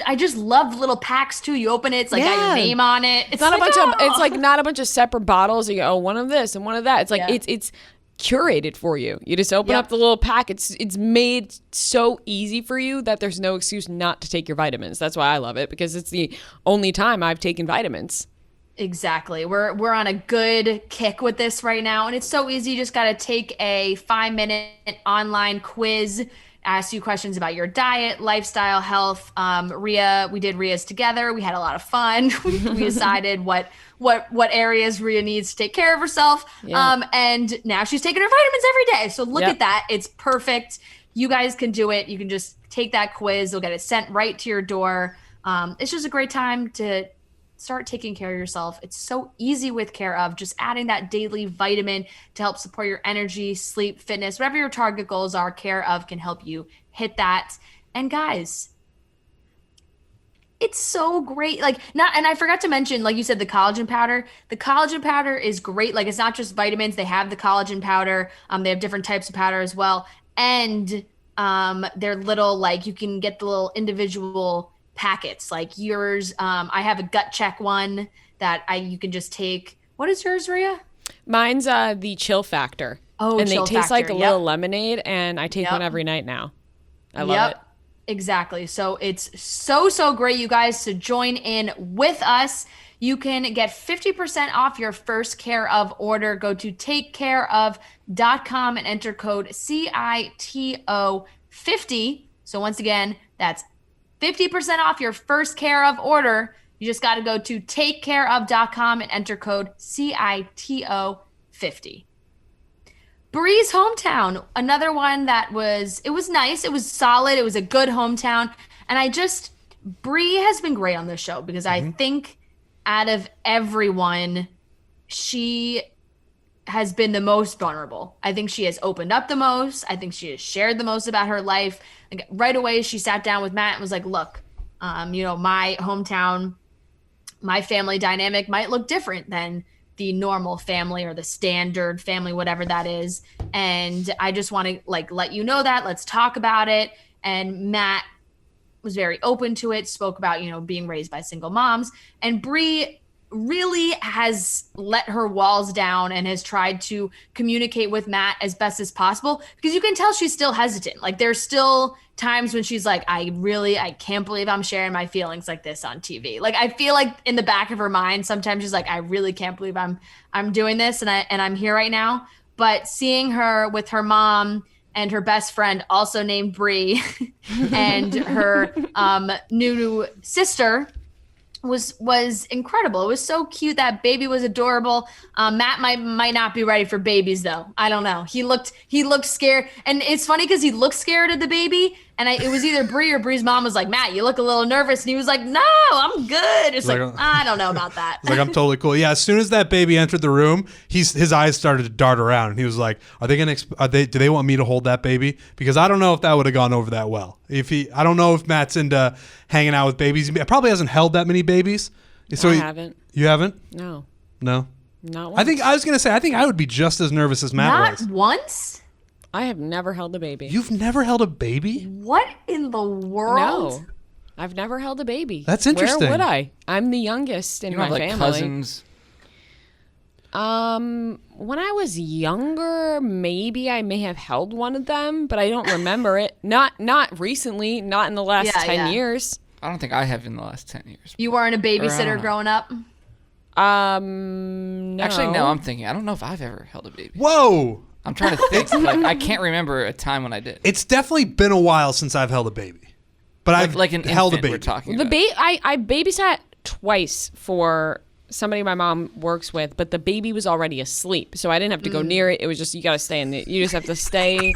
I just love little packs too. You open it, it's like got your name on it. It's not it's like not a bunch of separate bottles. You go, one of this and one of that. It's like it's curated for you. You just open up the little pack. It's made so easy for you that there's no excuse not to take your vitamins. That's why I love it, because it's the only time I've taken vitamins. Exactly. We're on a good kick with this right now, and it's so easy. You just got to take a 5-minute online quiz. Ask you questions about your diet, lifestyle, health. We did Rhea's together. We had a lot of fun. We decided what areas Rhea needs to take care of herself. Yeah. And now she's taking her vitamins every day. So look at that. It's perfect. You guys can do it. You can just take that quiz. You'll get it sent right to your door. It's just a great time to start taking care of yourself. It's so easy with Care of, just adding that daily vitamin to help support your energy, sleep, fitness, whatever your target goals are. Care of can help you hit that. And guys, it's so great. And I forgot to mention, like you said, the collagen powder. The collagen powder is great. Like, it's not just vitamins. They have the collagen powder. They have different types of powder as well. And they're little, you can get the little individual packets like yours. I have a gut check one that you can just take. What is yours, Rhea? Mine's the Chill Factor. Oh, and Chill they taste Factor. like a little lemonade, and I take one every night now. I love it. Exactly. So it's so great, you guys, to join in with us. You can get 50% off your first Care of order. Go to takecareof.com and enter code CITO50. So once again, that's 50% off your first Care of order. You just got to go to takecareof.com and enter code CITO50. 50. Bree's hometown, another one that it was nice. It was solid. It was a good hometown. And Bree has been great on this show because I think out of everyone, she has been the most vulnerable. I think she has opened up the most. I think she has shared the most about her life. Like, right away, she sat down with Matt and was like, look, my hometown, my family dynamic might look different than the normal family or the standard family, whatever that is. And I just want to let you know that. Let's talk about it. And Matt was very open to it, spoke about, being raised by single moms. And Bree really has let her walls down and has tried to communicate with Matt as best as possible, because you can tell she's still hesitant. Like, there's still times when she's like, I can't believe I'm sharing my feelings like this on TV. Like, I feel like in the back of her mind, sometimes she's like, I really can't believe I'm doing this and I'm here right now. But seeing her with her mom and her best friend, also named Bree, and her new sister was incredible. It was so cute. That baby was adorable. Matt might not be ready for babies though. I don't know. He looked scared, and it's funny because he looked scared of the baby. And it was either Bree or Bree's mom was like, Matt, you look a little nervous, and he was like, no, I'm good. It's like I don't know about that. Like, I'm totally cool. Yeah, as soon as that baby entered the room, his eyes started to dart around, and he was like, do they want me to hold that baby? Because I don't know if that would have gone over that well. I don't know if Matt's into hanging out with babies. He probably hasn't held that many babies. So I haven't. You haven't? No. No. Not once. I was gonna say, I think I would be just as nervous as Matt was. Not once? I have never held a baby. You've never held a baby? What in the world? No. I've never held a baby. That's interesting. Where would I? I'm the youngest in my family. Cousins. When I was younger, maybe I may have held one of them, but I don't remember it. Not recently, not in the last 10 years. I don't think I have in the last 10 years. You weren't a babysitter growing up? No. Actually, no, I'm thinking. I don't know if I've ever held a baby. Whoa! I'm trying to think. I can't remember a time when I did. It's definitely been a while since I've held a baby. But I've held a baby. We're talking about. I babysat twice for somebody my mom works with, but the baby was already asleep, so I didn't have to go near it. It was just, you got to stay in it. You just have to stay.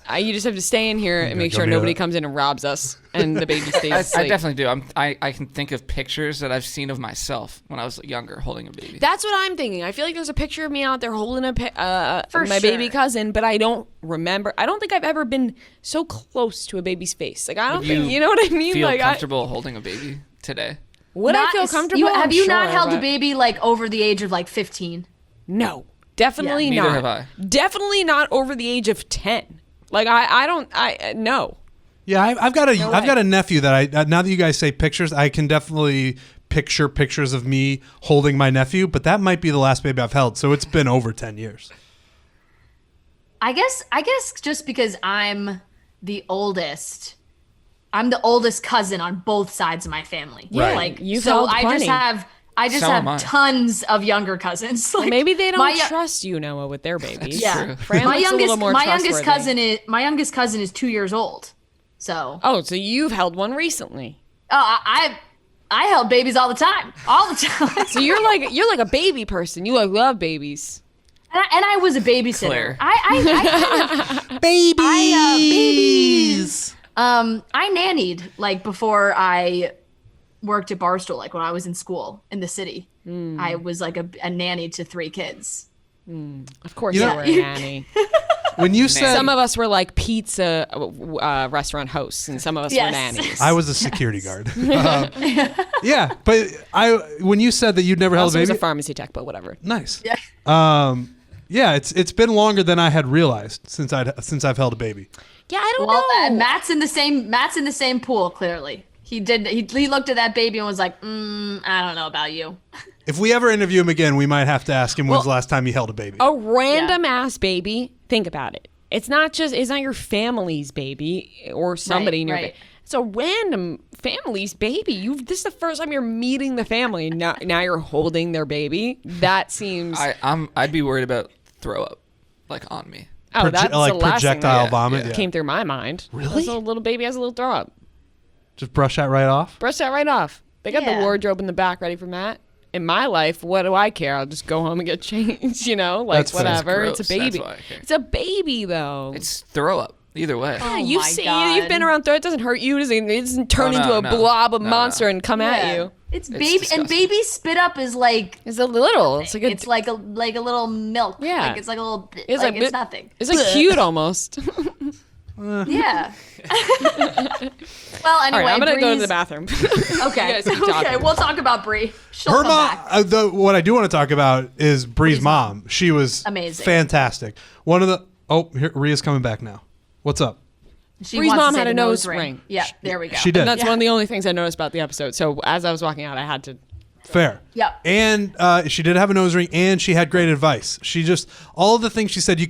You just have to stay in here and make sure nobody comes in and robs us, and the baby stays asleep. I definitely do. I can think of pictures that I've seen of myself when I was younger holding a baby. That's what I'm thinking. I feel like there's a picture of me out there holding my baby sure. cousin, but I don't remember. I don't think I've ever been so close to a baby's face. Like, I don't think, you know what I mean? Feel like, comfortable holding a baby today? Would I feel comfortable? Have you not held but a baby like over the age of like 15? No, definitely Neither not. have I. Definitely not over the age of 10. Like, no. Yeah, I've got a nephew that now that you guys say pictures, I can definitely picture pictures of me holding my nephew, but that might be the last baby I've held. So it's been over 10 years. I guess just because I'm the oldest cousin on both sides of my family. Yeah, like you've so held I plenty. just have tons of younger cousins. Like, Maybe they don't trust you, Noah, with their babies. Yeah, Fran looks a little more my youngest trustworthy. cousin is 2 years old. So so you've held one recently. I held babies all the time. So you're like a baby person. You love babies. And I was a babysitter. Claire. Babies. I nannied like before I worked at Barstool, like when I was in school in the city. I was like a nanny to 3 kids. Of course you were a nanny. When you said some of us were like pizza restaurant hosts, and some of us were nannies. I was a security guard. Yeah, but when you said that you'd never held a baby, was a pharmacy tech, but whatever. Nice. Yeah. Yeah, it's been longer than I had realized since I've held a baby. Yeah, I don't know. Matt's in the same pool. Clearly, he looked at that baby and was like, I don't know about you. If we ever interview him again, we might have to ask him when's the last time he held a baby. A random ass baby. Think about it. It's not your family's baby or somebody in your family. It's a random family's baby. This is the first time you're meeting the family. Now you're holding their baby. That seems. I'd be worried about throw up, like on me. Oh, that's like the last projectile thing vomit. that came through my mind. Really? A little baby has a little throw up. Just brush that right off. Brush that right off. They got the wardrobe in the back ready for Matt. in my life, what do I care? I'll just go home and get changed, like That's fair. whatever. It's It's a baby. That's why I care. It's a baby though. It's throw up. Either way. Yeah, Oh you've my seen God. you've been around throw. It doesn't hurt you. It doesn't turn into a blob of monster and come at you. It's It's baby, disgusting. and baby spit up is like It's a little. It's like a. it's like a little milk. Yeah. Like it's like a little. It's like like it's nothing. It's like cute almost. Yeah. Well, anyway, All right, I'm gonna go to Bree's- the bathroom. Okay. You guys keep talking. Okay, we'll talk about Bree. She'll Her come mom. back. What I do want to talk about is Bree's mom. She was Amazing. fantastic. One of the. Oh, here, Rhea's coming back now. What's up? She Bree's wants to mom say had the a nose ring. Yeah, there we go. She did. And that's one of the only things I noticed about the episode. So as I was walking out, I had to. Fair. Yep. And she did have a nose ring, and she had great advice. She just all of the things she said, you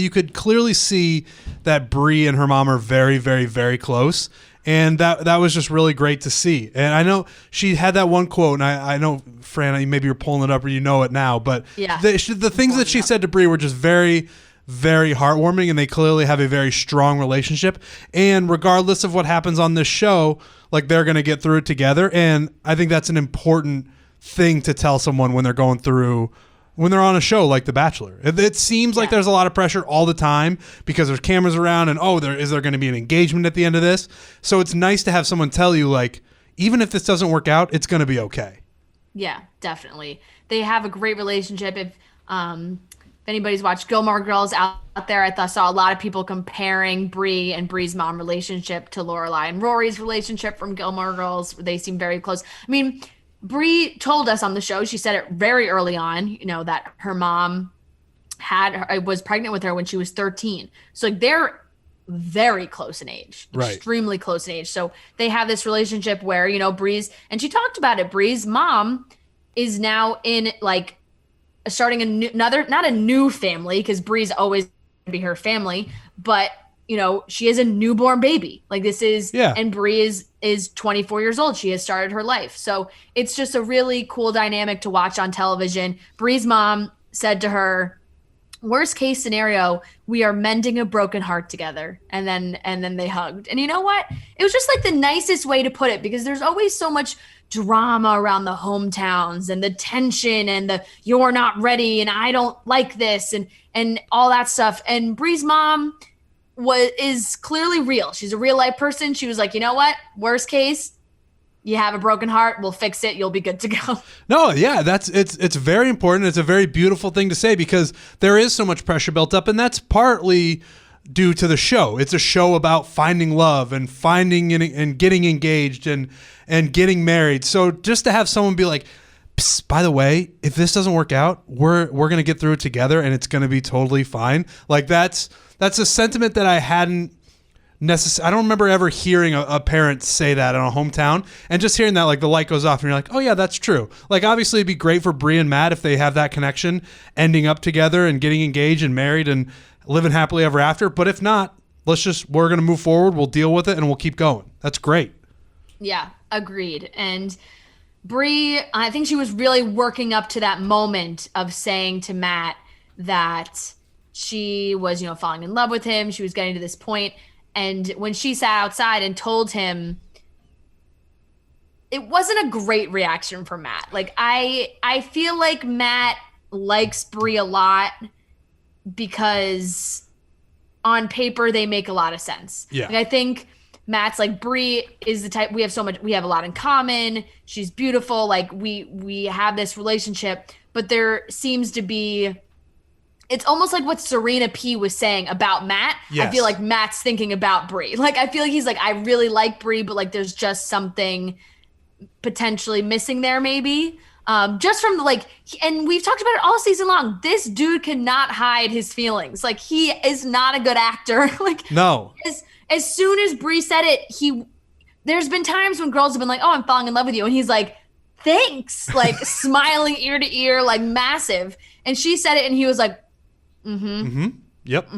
could clearly see that Bree and her mom are very, very, very close, and that was just really great to see. And I know she had that one quote, and I know Fran, maybe you're pulling it up or you know it now, but Yeah. the things that she said to Bree were just very, very heartwarming, and they clearly have a very strong relationship. And regardless of what happens on this show, like they're going to get through it together. And I think that's an important thing to tell someone when they're going through when they're on a show like The Bachelor. It seems like there's a lot of pressure all the time because there's cameras around and is there going to be an engagement at the end of this? So it's nice to have someone tell you, like, even if this doesn't work out, it's going to be okay. Yeah, definitely. They have a great relationship. If anybody's watched Gilmore Girls out there, I saw a lot of people comparing Bree and Bree's mom relationship to Lorelai and Rory's relationship from Gilmore Girls. They seem very close. I mean, Bree told us on the show, she said it very early on, that her mom was pregnant with her when she was 13. So like they're very close in age, Right. Extremely close in age. So they have this relationship where, Bree's, and she talked about it, Bree's mom is now in like starting another, not a new family, because Bree's always going to be her family, but she is a newborn baby. Like this is, and Bree is 24 years old. She has started her life. So it's just a really cool dynamic to watch on television. Bree's mom said to her, worst case scenario, we are mending a broken heart together. And then they hugged. And you know what? It was just like the nicest way to put it, because there's always so much drama around the hometowns and the tension and the you're not ready and I don't like this and all that stuff. And Bree's mom is clearly real. She's a real life person. She was like, you know what? Worst case, you have a broken heart. We'll fix it. You'll be good to go. No, yeah, it's very important. It's a very beautiful thing to say because there is so much pressure built up, and that's partly due to the show. It's a show about finding love and finding and getting engaged and getting married. So just to have someone be like, psst, by the way, if this doesn't work out, we're gonna get through it together, and it's gonna be totally fine. Like that's a sentiment that I hadn't necessarily. I don't remember ever hearing a parent say that on a hometown, and just hearing that, like the light goes off, and you're like, oh yeah, that's true. Like obviously, it'd be great for Bree and Matt if they have that connection, ending up together and getting engaged and married and living happily ever after. But if not, we're gonna move forward. We'll deal with it, and we'll keep going. That's great. Yeah, agreed. And Bree, I think she was really working up to that moment of saying to Matt that she was, falling in love with him. She was getting to this point. And when she sat outside and told him, it wasn't a great reaction from Matt. Like, I feel like Matt likes Bree a lot because on paper they make a lot of sense. Yeah. Like, I think Matt's like, Bree is the type, we have a lot in common. She's beautiful. Like we have this relationship, but there seems to be, it's almost like what Serena P was saying about Matt. Yes. I feel like Matt's thinking about Bree. Like, I feel like he's like, I really like Bree, but like, there's just something potentially missing there maybe. Just from and we've talked about it all season long. This dude cannot hide his feelings. Like, he is not a good actor. Like, No. As soon as Bree said it, there's been times when girls have been like, oh, I'm falling in love with you. And he's like, thanks. Like, smiling ear to ear, like massive. And she said it and he was like, Yep.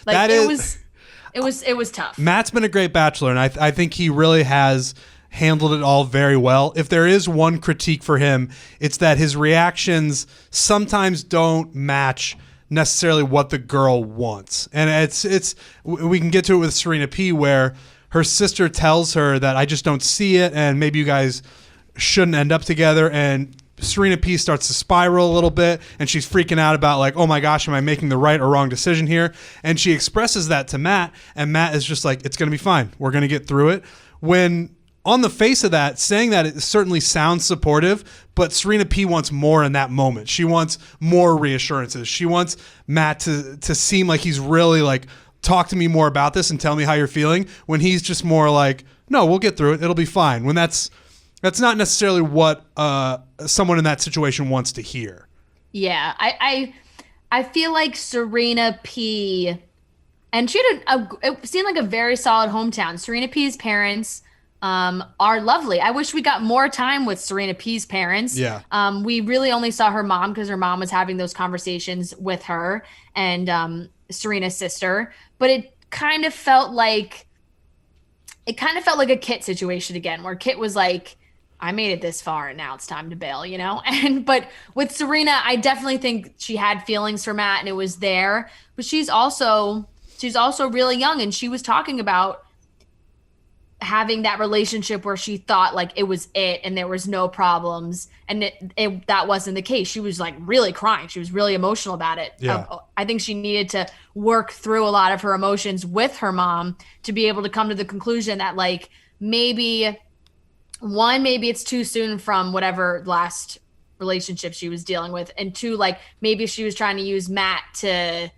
like, it was tough. Matt's been a great bachelor, and I think he really has handled it all very well. If there is one critique for him, it's that his reactions sometimes don't match necessarily what the girl wants. And it's we can get to it with Serena P, where her sister tells her that I just don't see it, and maybe you guys shouldn't end up together. And Serena P starts to spiral a little bit, and she's freaking out about like, oh my gosh, am I making the right or wrong decision here? And she expresses that to Matt, and Matt is just like, it's going to be fine. We're going to get through it. When on the face of that, saying that, it certainly sounds supportive, but Serena P wants more in that moment. She wants more reassurances. She wants Matt to seem like he's really like, talk to me more about this and tell me how you're feeling, when he's just more like, no, we'll get through it. It'll be fine. When that's not necessarily what someone in that situation wants to hear. Yeah, I feel like Serena P, and she had it seemed like a very solid hometown. Serena P's parents are lovely. I wish we got more time with Serena P's parents. Yeah. We really only saw her mom because her mom was having those conversations with her and Serena's sister. But it kind of felt like a Kit situation again, where Kit was like, I made it this far and now it's time to bail, you know? But with Serena, I definitely think she had feelings for Matt and it was there. But she's also really young, and she was talking about having that relationship where she thought like it was it and there was no problems, and that wasn't the case. She was like really crying. She was really emotional about it. Yeah. I think she needed to work through a lot of her emotions with her mom to be able to come to the conclusion that like maybe it's too soon from whatever last relationship she was dealing with, and two, like maybe she was trying to use Matt to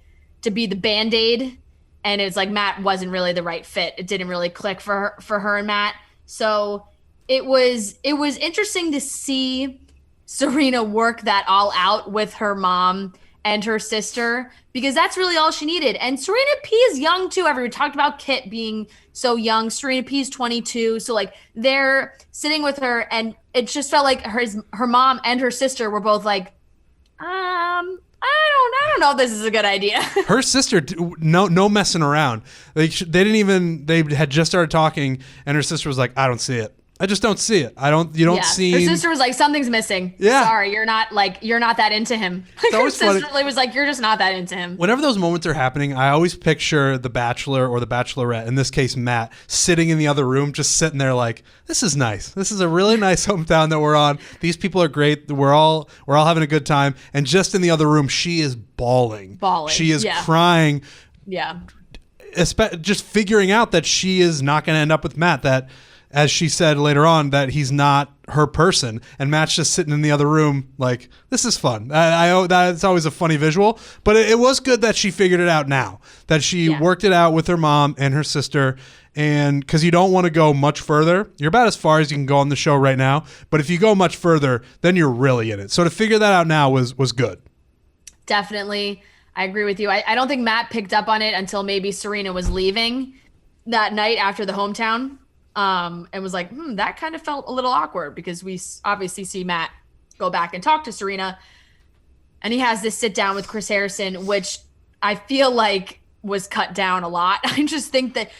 be the Band-Aid. And it's like Matt wasn't really the right fit. It didn't really click for her and Matt. So it was interesting to see Serena work that all out with her mom and her sister, because that's really all she needed. And Serena P is young too. We talked about Kit being so young. Serena P is 22. So like they're sitting with her, and it just felt like her mom and her sister were both like, I don't know if this is a good idea. Her sister, no messing around. They had just started talking, and her sister was like, I don't see it. I just don't see it. You don't see. Her sister was like, something's missing. Yeah. Sorry, you're not that into him. Her sister really was like, you're just not that into him. Whenever those moments are happening, I always picture the Bachelor or the Bachelorette, in this case Matt, sitting in the other room, just sitting there like, this is nice. This is a really nice hometown that we're on. These people are great. We're all having a good time. And just in the other room, she is bawling. She is crying. Yeah. Just figuring out that she is not going to end up with Matt. That, as she said later on, that he's not her person, and Matt's just sitting in the other room like, this is fun. That's always a funny visual, but it was good that she figured it out now, that she worked it out with her mom and her sister, and because you don't want to go much further. You're about as far as you can go on the show right now, but if you go much further, then you're really in it. So to figure that out now was good. Definitely. I agree with you. I don't think Matt picked up on it until maybe Serena was leaving that night after the hometown. And was like, that kind of felt a little awkward, because we obviously see Matt go back and talk to Serena, and he has this sit down with Chris Harrison, which I feel like was cut down a lot. I just think that,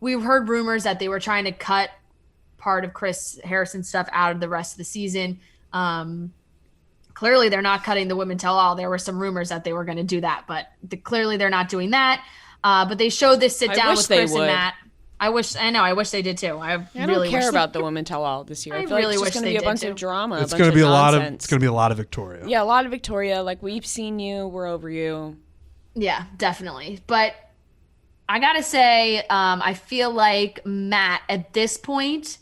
we've heard rumors that they were trying to cut part of Chris Harrison's stuff out of the rest of the season. Clearly they're not cutting the Women Tell All. There were some rumors that they were going to do that, but clearly they're not doing that. But they showed this sit down with Chris and Matt. I wish they did too. I don't care about the Women Tell All this year. I feel really like it's just going to be a bunch of drama. It's going to be a lot of Victoria. Yeah, a lot of Victoria. Like, we've seen you, we're over you. Yeah, definitely. But I gotta say, I feel like Matt at this point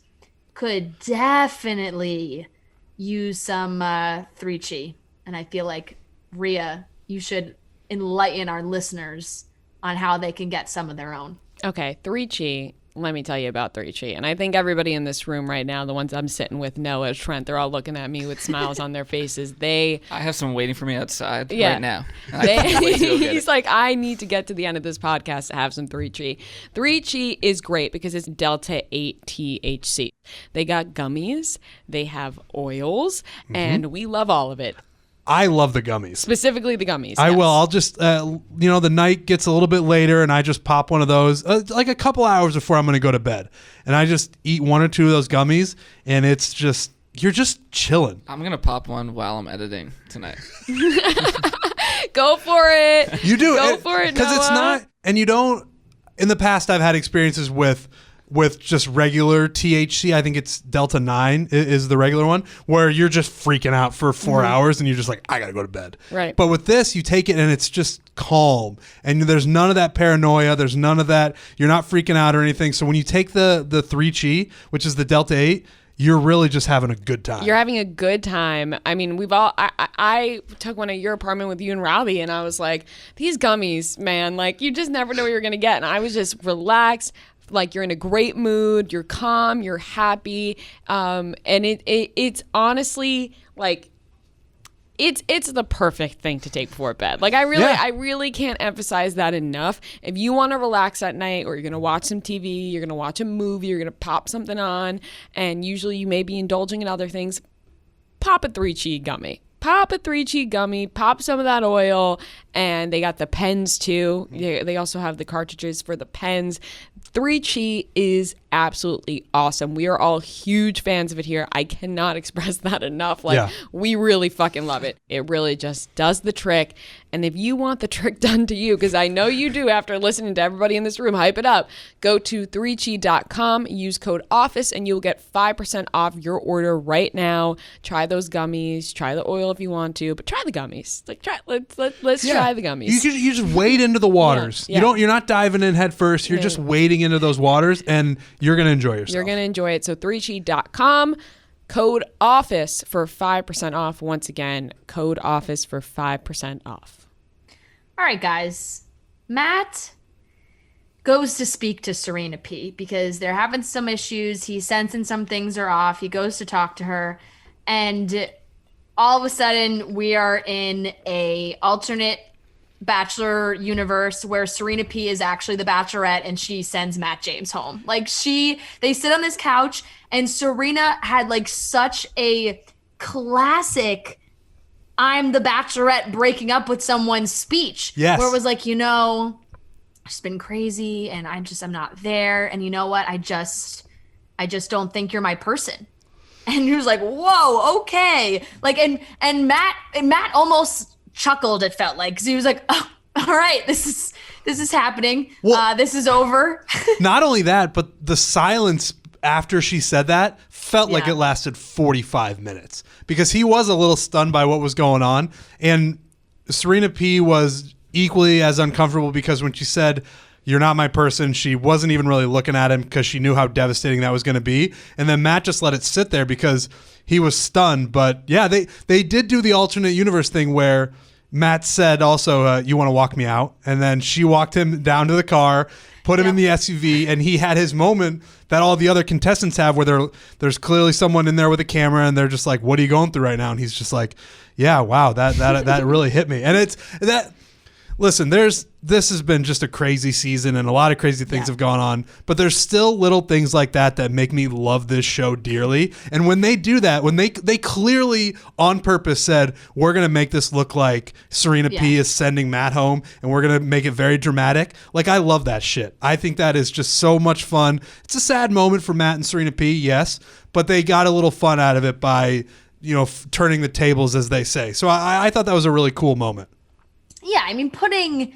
could definitely use some 3Chi, and I feel like Rhea, you should enlighten our listeners on how they can get some of their own. Okay, 3Chi. Let me tell you about 3Chi. And I think everybody in this room right now, the ones I'm sitting with, Noah, Trent, they're all looking at me with smiles on their faces. I have some waiting for me outside right now. He's like, I need to get to the end of this podcast to have some 3Chi. 3Chi is great because it's Delta 8 THC. They got gummies, they have oils, and we love all of it. I love the gummies. Specifically the gummies. I will. I'll just, the night gets a little bit later and I just pop one of those like a couple hours before I'm going to go to bed. And I just eat one or two of those gummies, and it's just, you're just chilling. I'm going to pop one while I'm editing tonight. Go for it. You do. Go for it, because it's not, and you don't, in the past I've had experiences with with just regular THC. I think it's Delta 9 is the regular one, where you're just freaking out for 4 hours and you're just like, I gotta go to bed. Right. But with this, you take it and it's just calm, and there's none of that paranoia. There's none of that. You're not freaking out or anything. So when you take the 3Chi, which is the Delta 8, you're really just having a good time. You're having a good time. I mean, I took one at your apartment with you and Robbie, and I was like, these gummies, man, like, you just never know what you're going to get. And I was just relaxed. Like, you're in a great mood. You're calm. You're happy. And it's honestly, like, it's the perfect thing to take before bed. Like, I really can't emphasize that enough. If you want to relax at night, or you're going to watch some TV, you're going to watch a movie, you're going to pop something on, and usually you may be indulging in other things, pop a 3Chi gummy. Pop a 3Chi gummy, pop some of that oil, and they got the pens too. They also have the cartridges for the pens. 3Chi is absolutely awesome. We are all huge fans of it here. I cannot express that enough. Like, we really fucking love it. It really just does the trick. And if you want the trick done to you, because I know you do after listening to everybody in this room hype it up, go to 3chi.com, use code OFFICE, and you'll get 5% off your order right now. Try those gummies. Try the oil if you want to, but try the gummies. Like, let's try the gummies. You just wade into the waters. Yeah. You're not diving in head first. You're just wading into those waters, and you're going to enjoy yourself. You're going to enjoy it. So 3chi.com, code OFFICE for 5% off. Once again, code OFFICE for 5% off. All right, guys. Matt goes to speak to Serena P because they're having some issues. He's sensing some things are off. He goes to talk to her, and all of a sudden we are in a alternate Bachelor universe where Serena P is actually the Bachelorette, and she sends Matt James home. Like, they sit on this couch, and Serena had like such a classic I'm the Bachelorette breaking up with someone's speech. Yes. Where it was like, it's been crazy, and I'm not there. And you know what? I just don't think you're my person. And he was like, whoa, okay. Like, and Matt almost chuckled, it felt like, because he was like, oh, all right, this is happening. Well, this is over. Not only that, but the silence after she said that felt like it lasted 45 minutes, because he was a little stunned by what was going on. And Serena P was equally as uncomfortable, because when she said, you're not my person, she wasn't even really looking at him because she knew how devastating that was going to be. And then Matt just let it sit there because he was stunned. But yeah, they did do the alternate universe thing where Matt said also, you want to walk me out? And then she walked him down to the car, put him in the SUV, and he had his moment that all the other contestants have, where there's clearly someone in there with a camera, and they're just like, what are you going through right now? And he's just like, yeah, wow, that really hit me. And it's that. Listen, this has been just a crazy season, and a lot of crazy things have gone on, but there's still little things like that make me love this show dearly. And when they do that, when they clearly on purpose said, we're going to make this look like Serena P is sending Matt home, and we're going to make it very dramatic. Like, I love that shit. I think that is just so much fun. It's a sad moment for Matt and Serena P, yes, but they got a little fun out of it by, turning the tables, as they say. So I thought that was a really cool moment. Yeah, I mean, putting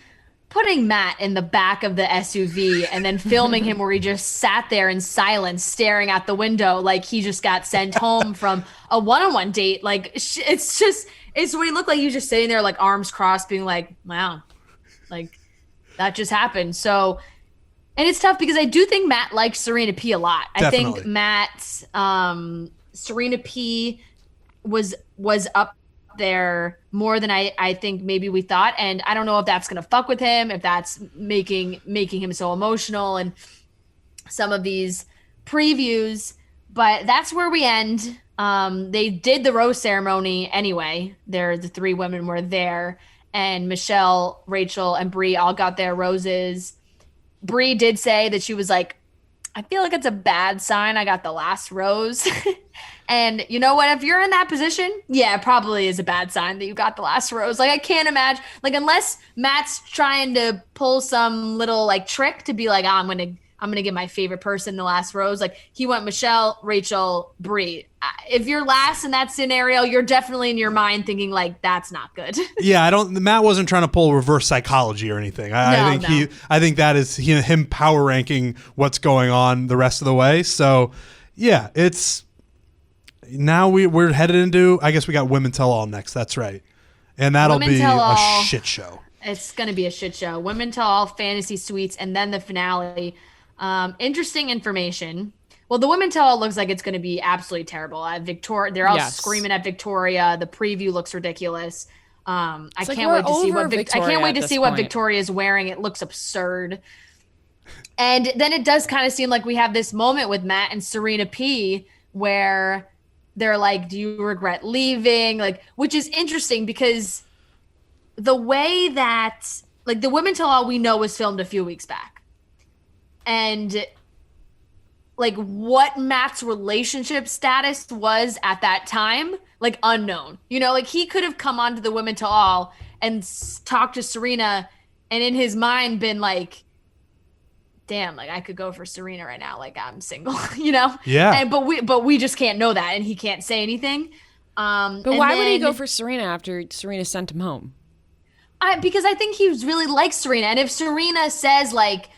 Matt in the back of the SUV and then filming him where he just sat there in silence staring out the window like he just got sent home from a one-on-one date. Like, it's what he looked like. He was just sitting there like arms crossed being like, wow, like that just happened. So, and it's tough because I do think Matt likes Serena P a lot. Definitely. I think Matt, Serena P was up there more than I think maybe we thought, and I don't know if that's gonna fuck with him, if that's making him so emotional and some of these previews, but that's where we end. They did the rose ceremony anyway. The three women were there, and Michelle, Rachel, and Bree all got their roses. Bree did say that she was like, I feel like it's a bad sign I got the last rose. And you know what? If you're in that position, yeah, it probably is a bad sign that you got the last rose. Like, I can't imagine, like, unless Matt's trying to pull some little like trick to be like, I'm I'm going to get my favorite person in the last rose. Like he went Michelle, Rachel, Bree. If you're last in that scenario, you're definitely in your mind thinking like, that's not good. Yeah, Matt wasn't trying to pull reverse psychology or anything. I think that is him power ranking what's going on the rest of the way. So yeah, it's now we're headed into, I guess we got Women Tell All next. That's right. And that'll be a shit show. It's going to be a shit show. Women Tell All, Fantasy Suites, and then the finale. Interesting information. Well, the Women Tell All looks like it's going to be absolutely terrible. Victoria, they're all screaming at Victoria. The preview looks ridiculous. I can't wait to see what Victoria is wearing. It looks absurd. And then it does kind of seem like we have this moment with Matt and Serena P where they're like, do you regret leaving? Like, which is interesting because the way that, like, the Women Tell All we know was filmed a few weeks back. And, like, what Matt's relationship status was at that time, like, unknown. You know, like, he could have come onto the Women Tell All and talked to Serena and in his mind been like, damn, like I could go for Serena right now. Like I'm single, you know? Yeah. But we just can't know that. And he can't say anything. But why would he go for Serena after Serena sent him home? Because I think he really likes Serena. And if Serena says like,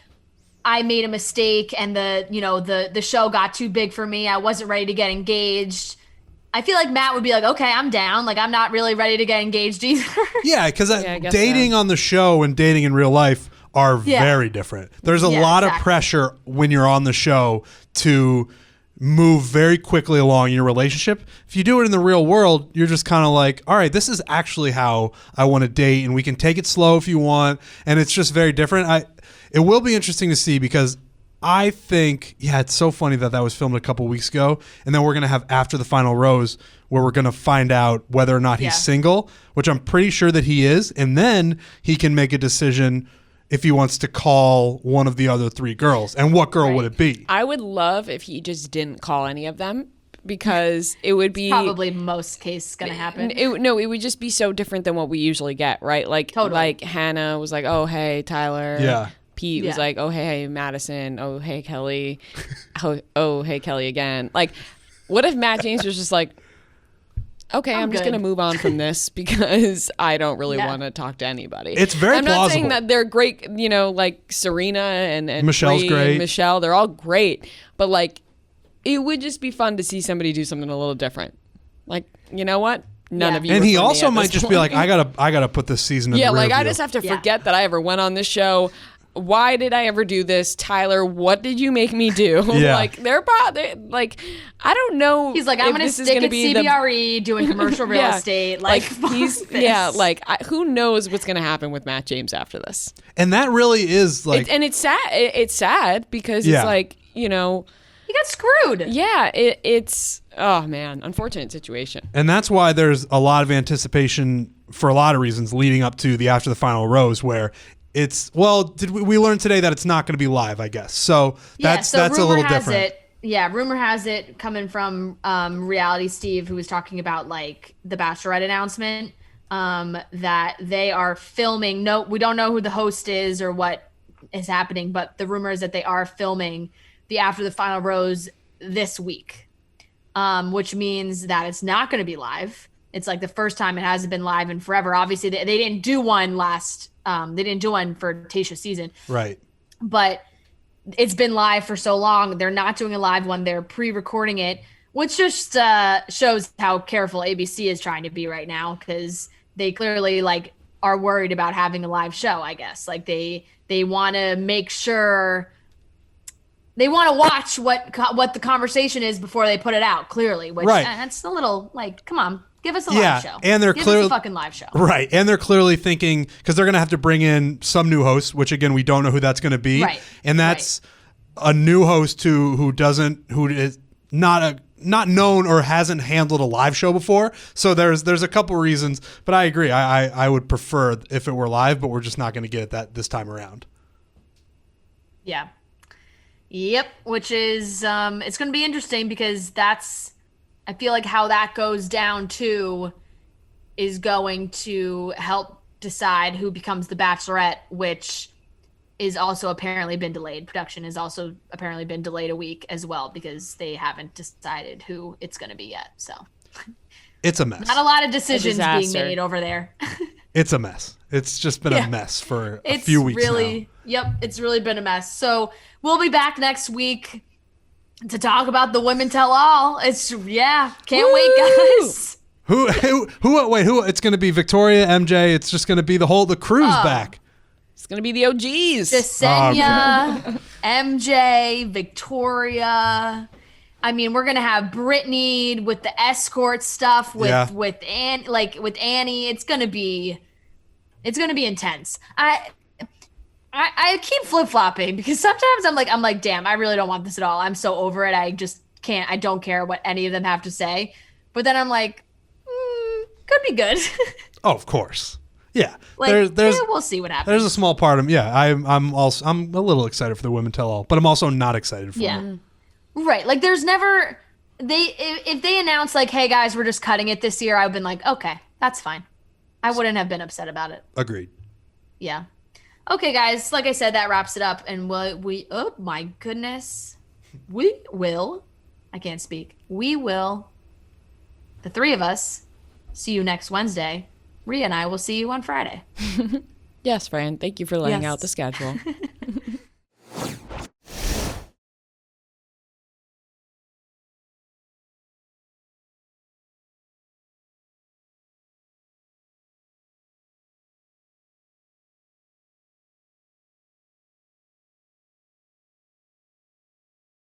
I made a mistake and the show got too big for me, I wasn't ready to get engaged, I feel like Matt would be like, okay, I'm down. Like I'm not really ready to get engaged either. Yeah. Cause dating on the show and dating in real life are very different. There's a lot of pressure when you're on the show to move very quickly along in your relationship. If you do it in the real world, you're just kind of like, all right, this is actually how I want to date, and we can take it slow if you want, and it's just very different. It will be interesting to see because I think, it's so funny that was filmed a couple weeks ago, and then we're going to have After the Final Rose where we're going to find out whether or not he's single, which I'm pretty sure that he is, and then he can make a decision if he wants to call one of the other three girls. And what girl would it be? I would love if he just didn't call any of them because it would be... probably most cases going to happen. It would just be so different than what we usually get, right? Like, like Hannah was like, oh, hey, Tyler. Yeah. Pete was like, oh, hey, Madison. Oh, hey, Kelly. Oh, hey, Kelly again. Like, what if Matt James was just like, okay, I'm just going to move on from this because I don't really want to talk to anybody. It's very plausible. I'm not saying that they're great, like Serena and Michelle's Bree great. And Michelle, they're all great. But like, it would just be fun to see somebody do something a little different. Like, you know what? None of you. And he also might just be like, I gotta put this season in the rear view. I just have to forget that I ever went on this show. Why did I ever do this? Tyler, what did you make me do? Like, they're probably, like, I don't know. He's like, I'm going to stick at CBRE doing commercial real estate. Like he's, who knows what's going to happen with Matt James after this? And that really is like. It's sad. It's sad because it's like, he got screwed. Yeah, it's, oh man, unfortunate situation. And that's why there's a lot of anticipation for a lot of reasons leading up to the After the Final Rose where we learned today that it's not going to be live, I guess. So that's a little different. Rumor has it coming from Reality Steve, who was talking about like the Bachelorette announcement, that they are filming. No, we don't know who the host is or what is happening, but the rumor is that they are filming the After the Final Rose this week, which means that it's not going to be live. It's like the first time it hasn't been live in forever. Obviously, they didn't do one they didn't do one for Tayshia's season. Right. But it's been live for so long. They're not doing a live one. They're pre-recording it, which just shows how careful ABC is trying to be right now because they clearly like are worried about having a live show, I guess. Like they want to make sure they want to watch what the conversation is before they put it out, clearly, which that's a little like, come on. Give us a live show. And they're clearly a fucking live show. Right. And they're clearly thinking because they're going to have to bring in some new hosts, which again we don't know who that's going to be. Right. And that's a new host who is not known or hasn't handled a live show before. So there's a couple reasons, but I agree. I would prefer if it were live, but we're just not going to get that this time around. Yeah. Yep. Which is it's going to be interesting because I feel like how that goes down too is going to help decide who becomes the Bachelorette, which is also apparently been delayed. Production has also apparently been delayed a week as well because they haven't decided who it's going to be yet. So it's a mess. Not a lot of decisions being made over there. It's a mess. It's just been a mess for a few weeks now. Yep, it's really been a mess. So we'll be back next week to talk about the Women Tell All. Can't wait, guys. Who? Wait, who? It's going to be Victoria, MJ. It's just going to be the crew's back. It's going to be the OGs. Jasenia, MJ, Victoria. I mean, we're going to have Brittany with the escort stuff with Annie. It's going to be intense. I keep flip-flopping because sometimes I'm like, damn, I really don't want this at all. I'm so over it. I just can't. I don't care what any of them have to say. But then I'm like, could be good. Oh, of course. Yeah. We'll see what happens. There's a small part of I'm a little excited for the Women Tell All, but I'm also not excited for it. Right. Like there's never if they announce like, hey guys, we're just cutting it this year, I've been like, okay, that's fine. I wouldn't have been upset about it. Agreed. Yeah. Okay, guys, like I said, that wraps it up. And oh my goodness. I can't speak. We will, the three of us, see you next Wednesday. Rhea and I will see you on Friday. Yes, Fran. Thank you for laying out the schedule.